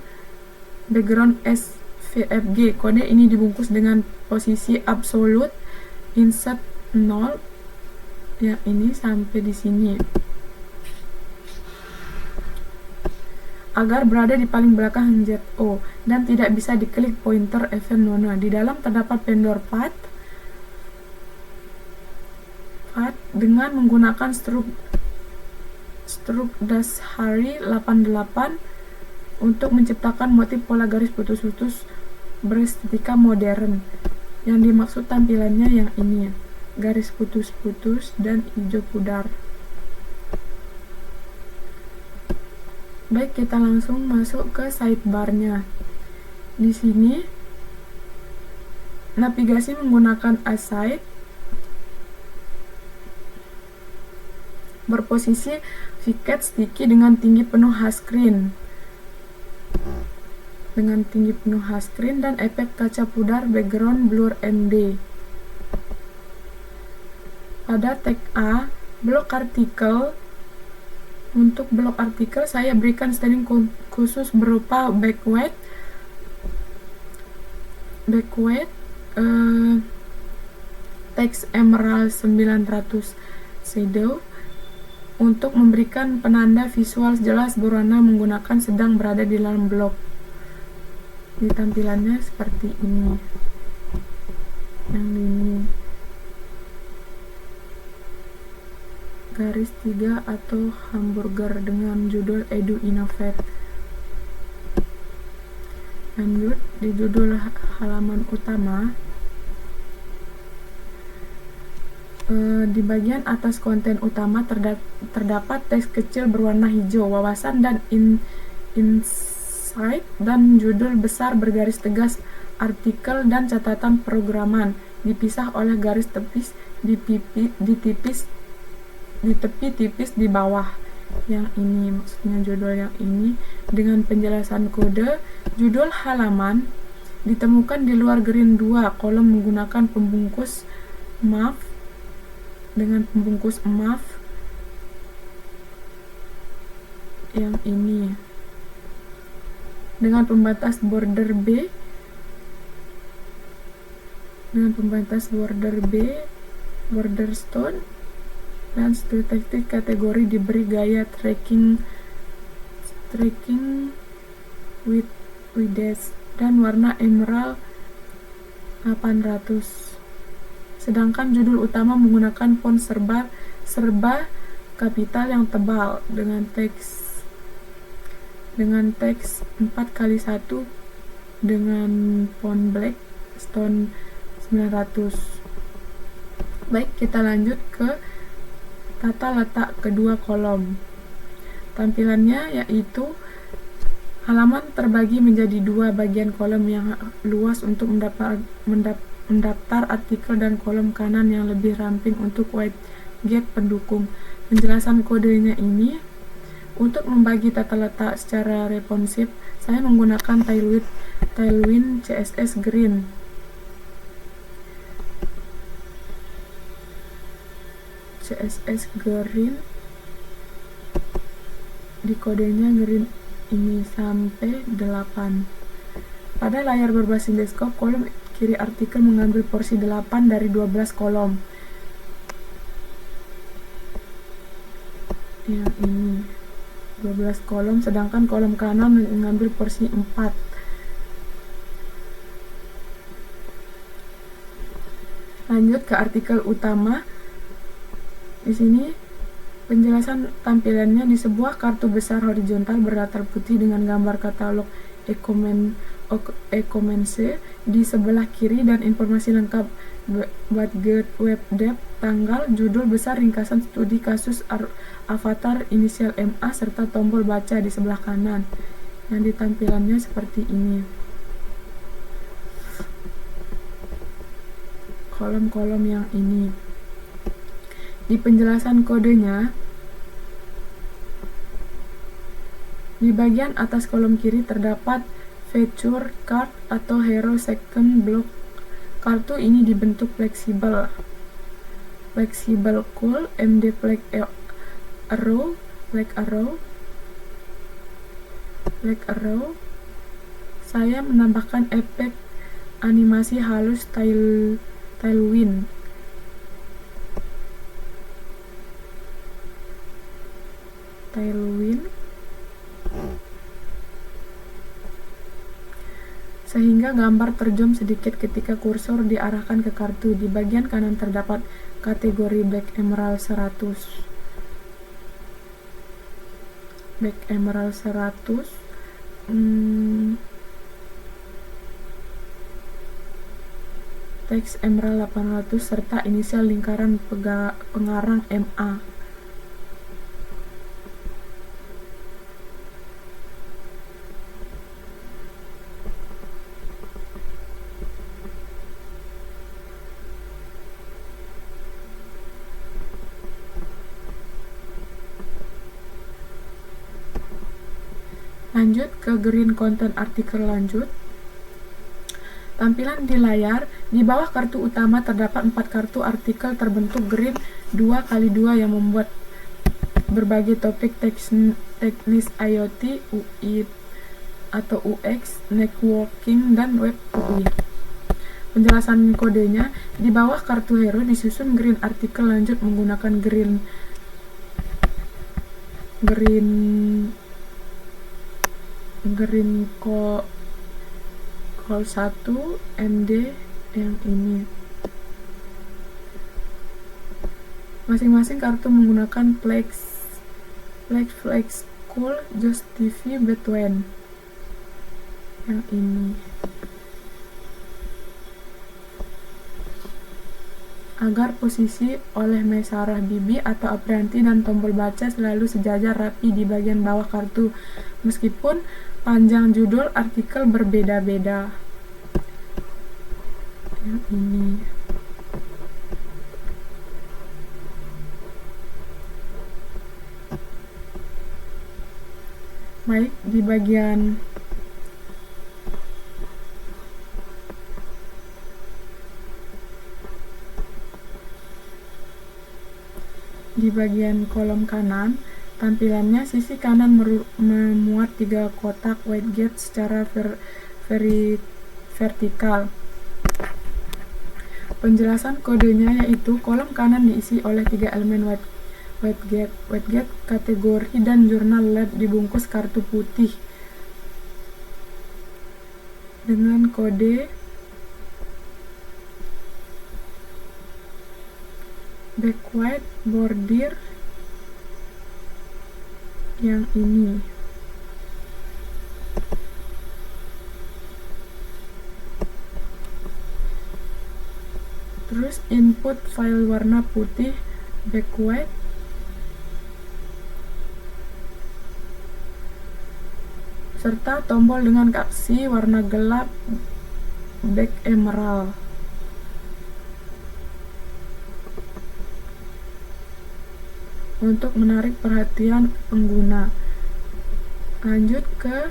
background SVFG. Kode ini dibungkus dengan posisi absolute insert 0 yang ini sampai di sini agar berada di paling belakang ZO dan tidak bisa diklik pointer event nona. Di dalam terdapat vendor path dengan menggunakan struct Dashari 88 untuk menciptakan motif pola garis putus-putus berestetika modern. Yang dimaksud tampilannya yang ini, garis putus-putus dan hijau pudar. Baik, kita langsung masuk ke sidebar-nya. Di sini navigasi menggunakan aside, berposisi Vicat sticky dengan tinggi penuh H-screen. Dan efek kaca pudar background blur ND. Pada tag A, blok artikel. Untuk blok artikel saya berikan styling khusus berupa backweight text emerald 900 shadow untuk memberikan penanda visual jelas berwarna menggunakan sedang berada di dalam blok. Di tampilannya seperti ini. Yang ini garis 3 atau hamburger dengan judul Edu Innovate. Lanjut di judul halaman utama. Di bagian atas konten utama terdapat teks kecil berwarna hijau, wawasan dan insight, dan judul besar bergaris tegas artikel dan catatan programan, dipisah oleh garis tipis di tepi tipis di bawah. Yang ini maksudnya judul yang ini dengan penjelasan kode. Judul halaman ditemukan di luar green 2 kolom menggunakan pembungkus maaf yang ini. dengan pembatas border B, border stone, dan detektif kategori diberi gaya tracking with dash dan warna emerald 800. Sedangkan judul utama menggunakan font serba kapital yang tebal dengan teks 4x1 dengan font black stone 900. Baik, kita lanjut ke tata letak kedua kolom. Tampilannya yaitu halaman terbagi menjadi dua bagian, kolom yang luas untuk mendaftar artikel dan kolom kanan yang lebih ramping untuk widget pendukung. Penjelasan kodenya ini, untuk membagi tata letak secara responsif, saya menggunakan Tailwind CSS Green. Di kodenya green ini sampai 8. Pada layar berbasis desktop, kolom kiri artikel mengambil porsi 8 dari 12 kolom. Yang ini 12 kolom, sedangkan kolom kanan mengambil porsi 4. Lanjut ke artikel utama. Di sini penjelasan tampilannya, di sebuah kartu besar horizontal berlatar putih dengan gambar katalog e-commerce di sebelah kiri dan informasi lengkap budget, web dev, tanggal, judul besar, ringkasan studi kasus, avatar, inisial MA, serta tombol baca di sebelah kanan. Yang di tampilannya seperti ini. Kolom-kolom yang ini. Di penjelasan kodenya, di bagian atas kolom kiri terdapat feature card atau hero second block. Kartu ini dibentuk fleksibel cool MD flag arrow. Saya menambahkan efek animasi halus Tailwind. Sehingga gambar terjun sedikit ketika kursor diarahkan ke kartu. Di bagian kanan terdapat kategori Black Emerald 100. Teks Emerald 800 serta inisial lingkaran pengarang MA. Lanjut ke green content artikel lanjut. Tampilan di layar, di bawah kartu utama terdapat 4 kartu artikel terbentuk green 2x2 yang membuat berbagai topik teknis IoT, UI atau UX, networking, dan web UI. Penjelasan kodenya, di bawah kartu hero disusun green artikel lanjut menggunakan green call 1 MD yang ini. Masing-masing kartu menggunakan flex cool just TV between yang ini. Agar posisi oleh Maisarah Bibi atau Aprianti dan tombol baca selalu sejajar rapi di bagian bawah kartu, meskipun panjang judul artikel berbeda-beda. Yang ini. Baik, di bagian kolom kanan Tampilannya, sisi kanan memuat 3 kotak widget secara vertikal. Penjelasan kodenya yaitu kolom kanan diisi oleh 3 elemen widget kategori dan jurnal lab dibungkus kartu putih dengan kode back white border yang ini. Terus input file warna putih back white, serta tombol dengan aksi warna gelap back emerald. Untuk menarik perhatian pengguna. Lanjut ke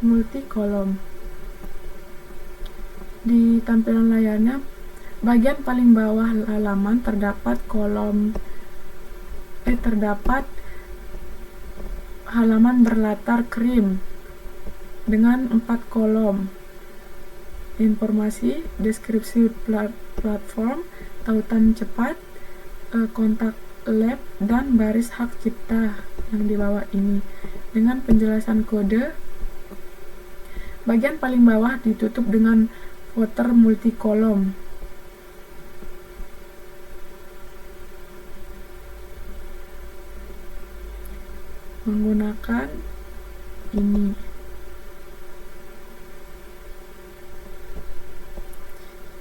multi kolom. Di tampilan layarnya, bagian paling bawah halaman terdapat halaman berlatar krim dengan 4 kolom. Informasi, deskripsi platform, tautan cepat, kontak lab, dan baris hak cipta yang di bawah ini. Dengan penjelasan kode, bagian paling bawah ditutup dengan footer multi kolom. Menggunakan ini.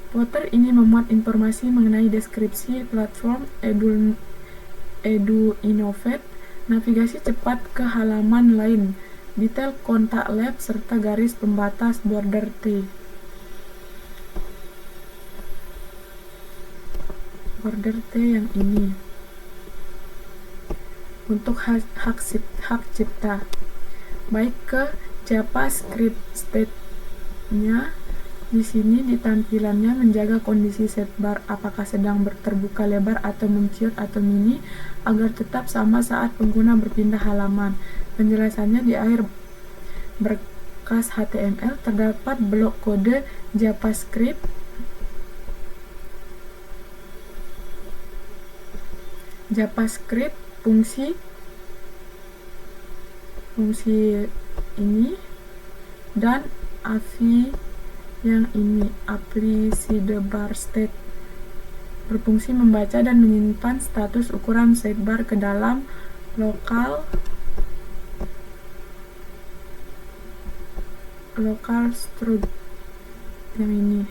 Footer ini memuat informasi mengenai deskripsi platform EduInnovate, navigasi cepat ke halaman lain, detail kontak lab, serta garis pembatas border T. Border T yang ini. Untuk hak cipta, baik ke JavaScript state-nya. Di sini di tampilannya menjaga kondisi sidebar apakah sedang terbuka lebar atau menciut atau mini agar tetap sama saat pengguna berpindah halaman. Penjelasannya, di akhir berkas HTML terdapat blok kode JavaScript fungsi ini dan API yang ini, apply sidebar state, berfungsi membaca dan menyimpan status ukuran sidebar ke dalam lokal struct yang ini.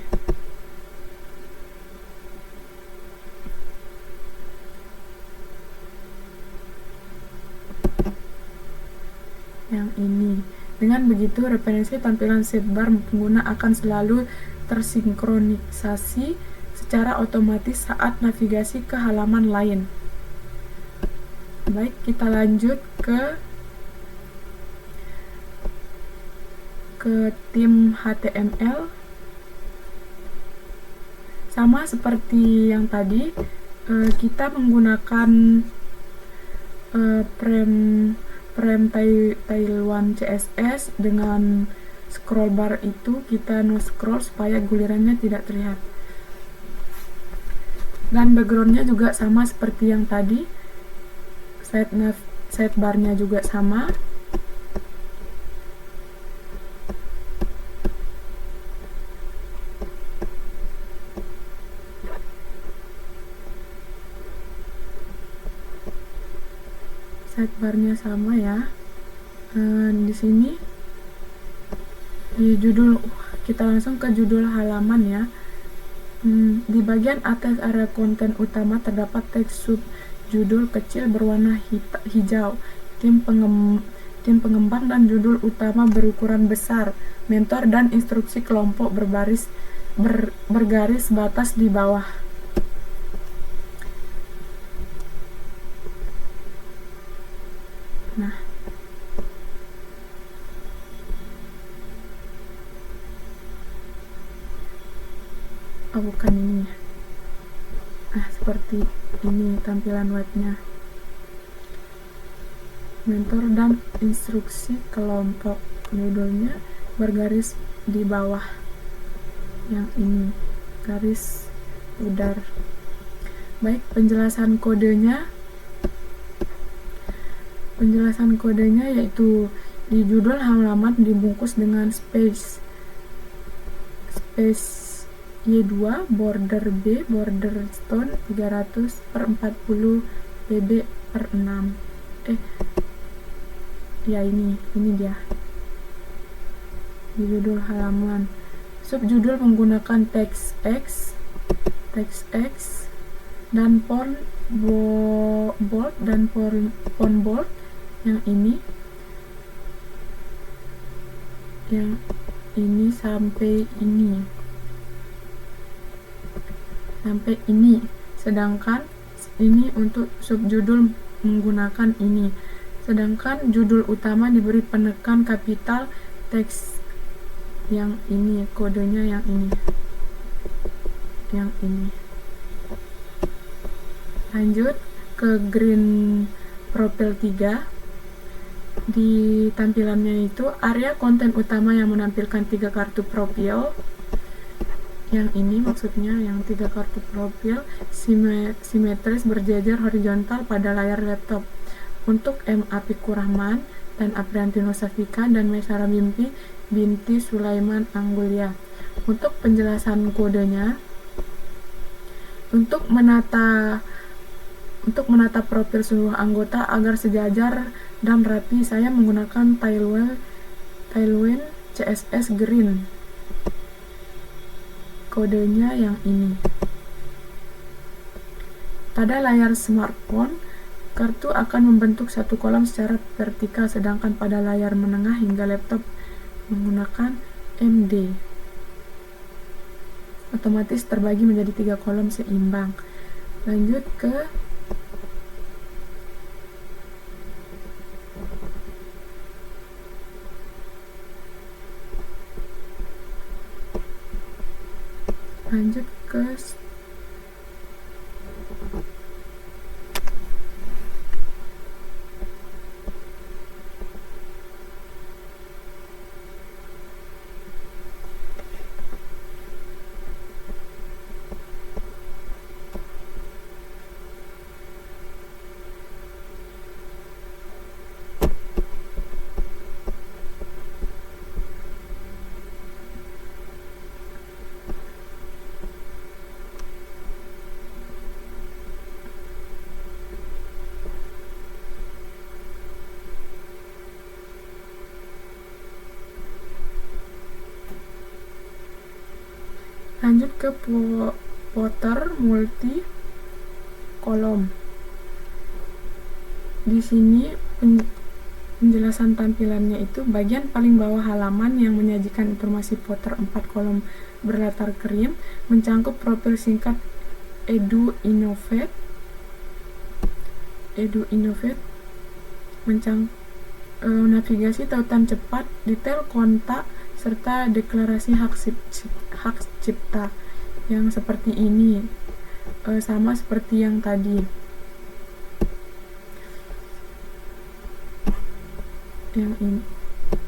Dengan begitu, referensi tampilan sidebar pengguna akan selalu tersinkronisasi secara otomatis saat navigasi ke halaman lain. Baik, kita lanjut ke tim HTML. Sama seperti yang tadi, kita menggunakan frame Taiwan CSS. Dengan scroll bar itu kita no scroll supaya gulirannya tidak terlihat, dan backgroundnya juga sama seperti yang tadi, sidebarnya juga sama. Sidebarnya sama ya. Di sini di judul, kita langsung ke judul halaman ya. Di bagian atas area konten utama terdapat teks sub judul kecil berwarna hijau, tim pengembang dan judul utama berukuran besar, mentor dan instruksi kelompok bergaris batas di bawah. Nah, oh bukan ini ya. Nah, seperti ini tampilan webnya. Mentor dan instruksi kelompok, judulnya bergaris di bawah yang ini, garis pudar. Baik, penjelasan kodenya yaitu di judul halaman dibungkus dengan space Y2 border B border stone 300/40 pb per 6. Ya ini dia di judul halaman. Subjudul menggunakan teks X dan font bold dan font bold yang ini sampai ini, sedangkan ini untuk subjudul menggunakan ini, sedangkan judul utama diberi penekan kapital teks yang ini, kodenya yang ini. Lanjut ke green profile 3. Di tampilannya itu area konten utama yang menampilkan 3 kartu profil. Yang ini maksudnya yang 3 kartu profil simetris berjejer horizontal pada layar laptop. Untuk M. Apikur Rahman dan Aprianti Nusafika dan Maisara binti Sulaiman Anggulia. Untuk penjelasan kodenya, untuk menata profil seluruh anggota agar sejajar dan rapi, saya menggunakan Tailwind CSS Green. Kodenya yang ini. Pada layar smartphone, kartu akan membentuk satu kolom secara vertikal, sedangkan pada layar menengah hingga laptop menggunakan MD. Otomatis terbagi menjadi 3 kolom seimbang. Lanjut ke footer multi kolom. Di sini penjelasan tampilannya itu bagian paling bawah halaman yang menyajikan informasi footer 4 kolom berlatar krim mencangkup profil singkat Edu Innovate navigasi tautan cepat, detail kontak, serta deklarasi hak cipta yang seperti ini, sama seperti yang tadi. Yang ini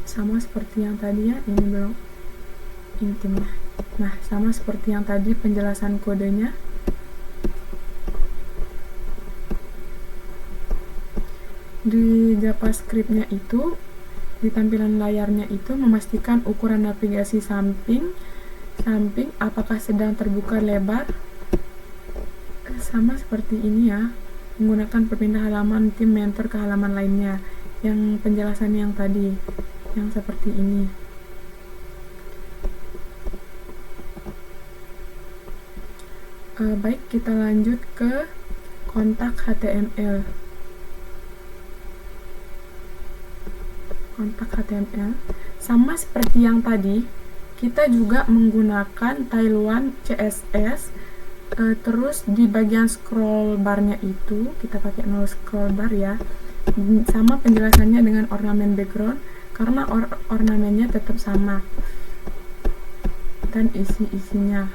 sama seperti yang tadi ya, ini belum intimnya. Nah, sama seperti yang tadi penjelasan kodenya. Di JavaScript-nya itu, di tampilan layarnya itu memastikan ukuran navigasi samping apakah sedang terbuka lebar, sama seperti ini ya, menggunakan perpindah halaman tim mentor ke halaman lainnya, yang penjelasannya yang tadi, yang seperti ini. Baik, kita lanjut ke kontak HTML. Sama seperti yang tadi, kita juga menggunakan Tailwind CSS. Terus di bagian scroll barnya itu kita pakai 0 scroll bar ya. sama penjelasannya dengan ornamen background karena ornamennya tetap sama dan isi-isinya.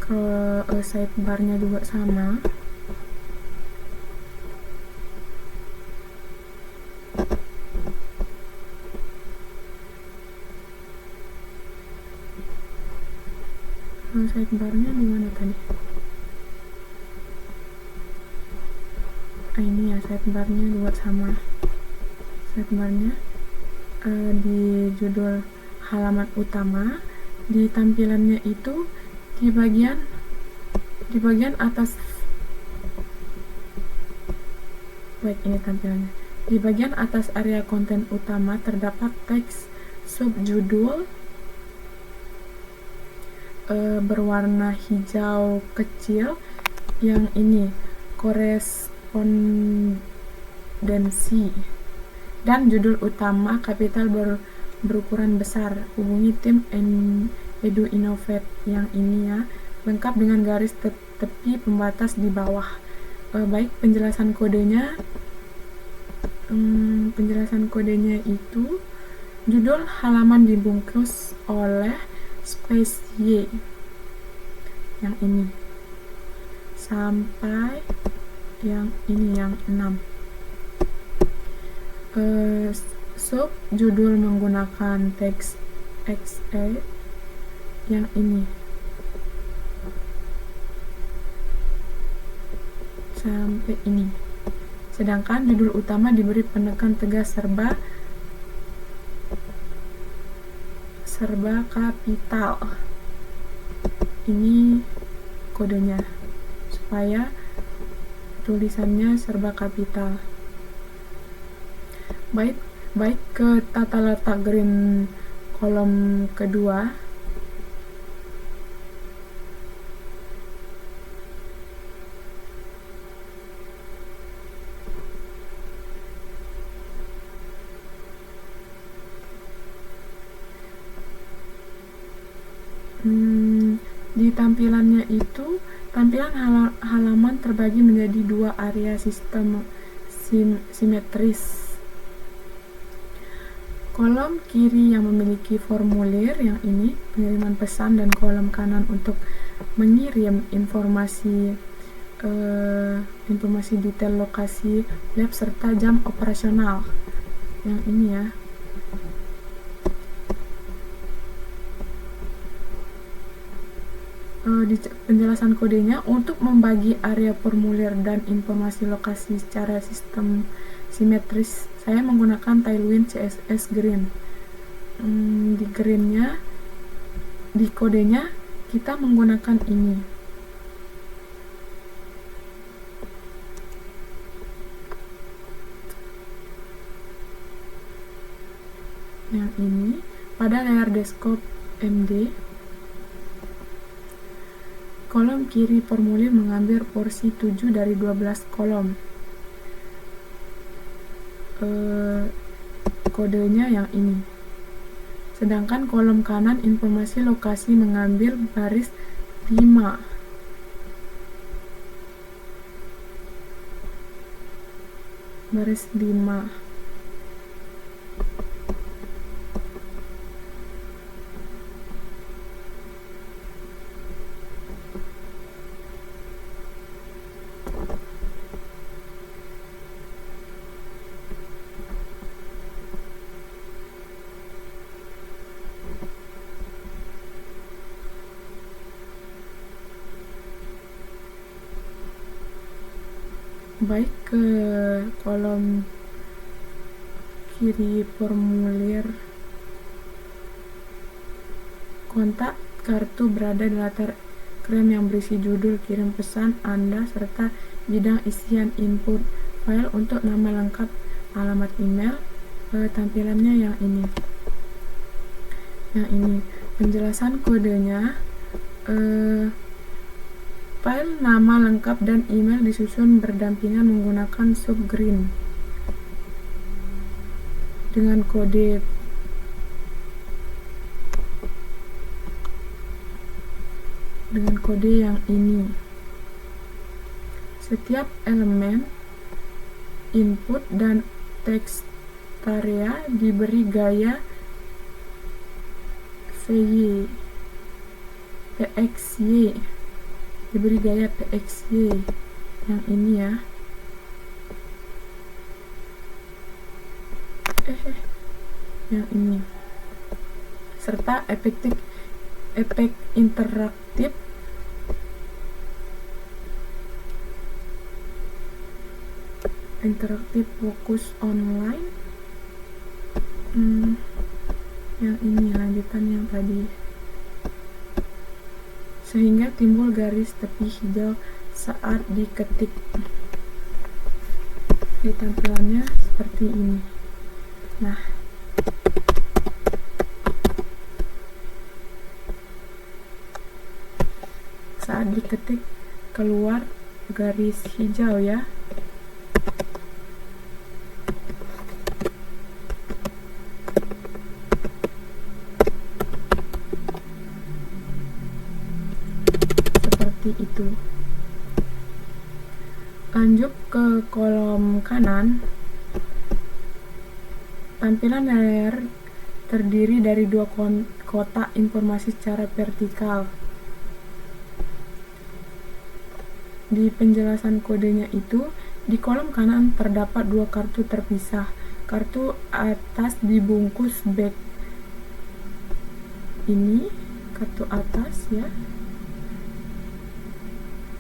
Kalau sidebarnya juga sama. Kalau sidebarnya di mana tadi? Ini ya, sidebarnya juga sama. Sidebarnya di judul halaman utama, di tampilannya itu di bagian atas. Baik, ini tampilannya. Di bagian atas area konten utama terdapat teks subjudul berwarna hijau kecil yang ini korespondensi, dan judul utama kapital berukuran besar. Hubungi tim Edu Innovate yang ini ya, lengkap dengan garis tepi pembatas di bawah. Baik, penjelasan kodenya itu judul halaman dibungkus oleh space Y yang ini sampai yang ini yang 6. Sub judul menggunakan teks XE yang ini sampai ini. Sedangkan judul utama diberi penekan tegas serba kapital. Ini kodenya supaya tulisannya serba kapital. Baik ke tata letak green kolom kedua. Di tampilannya itu, tampilan halaman terbagi menjadi 2 area sistem simetris. Kolom kiri yang memiliki formulir yang ini, pengiriman pesan, dan kolom kanan untuk mengirim informasi detail lokasi lab serta jam operasional yang ini ya. Di penjelasan kodenya, untuk membagi area formulir dan informasi lokasi secara sistem simetris, saya menggunakan Tailwind CSS Green. Di greennya, di kodenya kita menggunakan ini. Yang ini pada layar desktop MD. Kolom kiri formulir mengambil porsi 7 dari 12 kolom. Kodenya yang ini. Sedangkan kolom kanan informasi lokasi mengambil baris 5. Baris 5. Baik, ke kolom kiri formulir, kontak kartu berada di latar krem yang berisi judul kirim pesan Anda serta bidang isian input file untuk nama lengkap, alamat email. Tampilannya yang ini. Yang ini penjelasan kodenya. File nama lengkap dan email disusun berdampingan menggunakan subgreen dengan kode dengan kode yang ini. Setiap elemen input dan text area diberi gaya PXY, diberi gaya PXY yang ini ya. Yang ini, serta efek interaktif fokus online. Yang ini lanjutan yang tadi, sehingga timbul garis tepi hijau saat diketik. Di tampilannya seperti ini. Nah, saat diketik keluar garis hijau ya. Seperti itu. Lanjut ke kolom kanan. Tampilan layar terdiri dari dua kotak informasi secara vertikal. Di penjelasan kodenya itu, di kolom kanan terdapat dua kartu terpisah. Kartu atas dibungkus back. Ini kartu atas ya.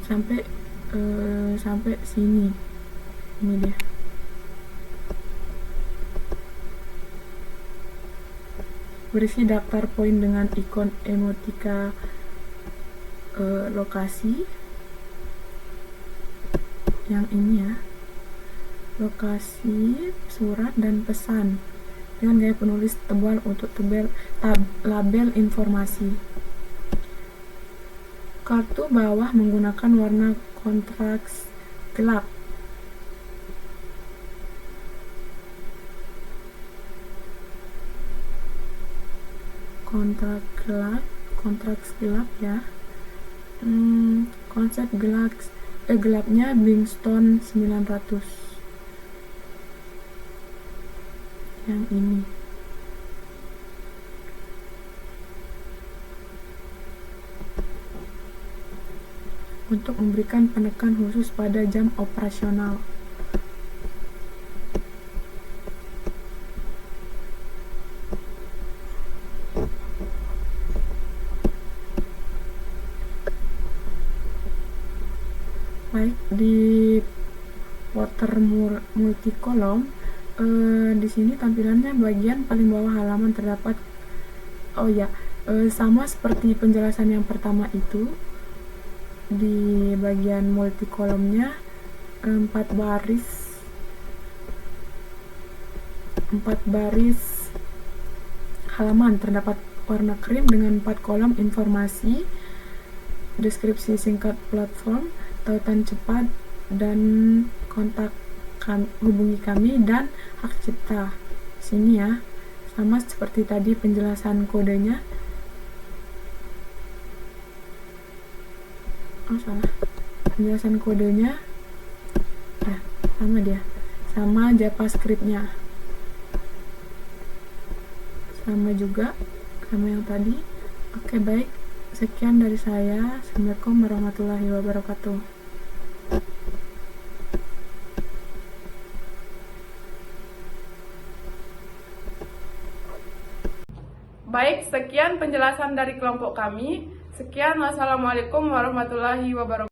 Sampai sini. Ini dia. Berisi daftar poin dengan ikon emotika lokasi. Yang ini ya, lokasi, surat, dan pesan dengan gaya penulis tebal untuk label informasi. Kartu bawah menggunakan warna kontras gelap. Kontras gelap ya. Konsep gelapnya Bingstone 900 yang ini. Untuk memberikan penekan khusus pada jam operasional. Baik, di water multikolom, di sini tampilannya bagian paling bawah halaman terdapat sama seperti penjelasan yang pertama itu. Di bagian multikolomnya 4 baris halaman terdapat warna krim dengan 4 kolom informasi, deskripsi singkat platform, tautan cepat, dan kontak hubungi kami, dan hak cipta. Sini ya, sama seperti tadi penjelasan kodenya. Penjelasan kodenya ya, sama dia, sama JavaScript-nya sama juga sama yang tadi. Oke, baik, sekian dari saya. Assalamualaikum warahmatullahi wabarakatuh. Baik, sekian penjelasan dari kelompok kami. Sekian, wassalamualaikum warahmatullahi wabarakatuh.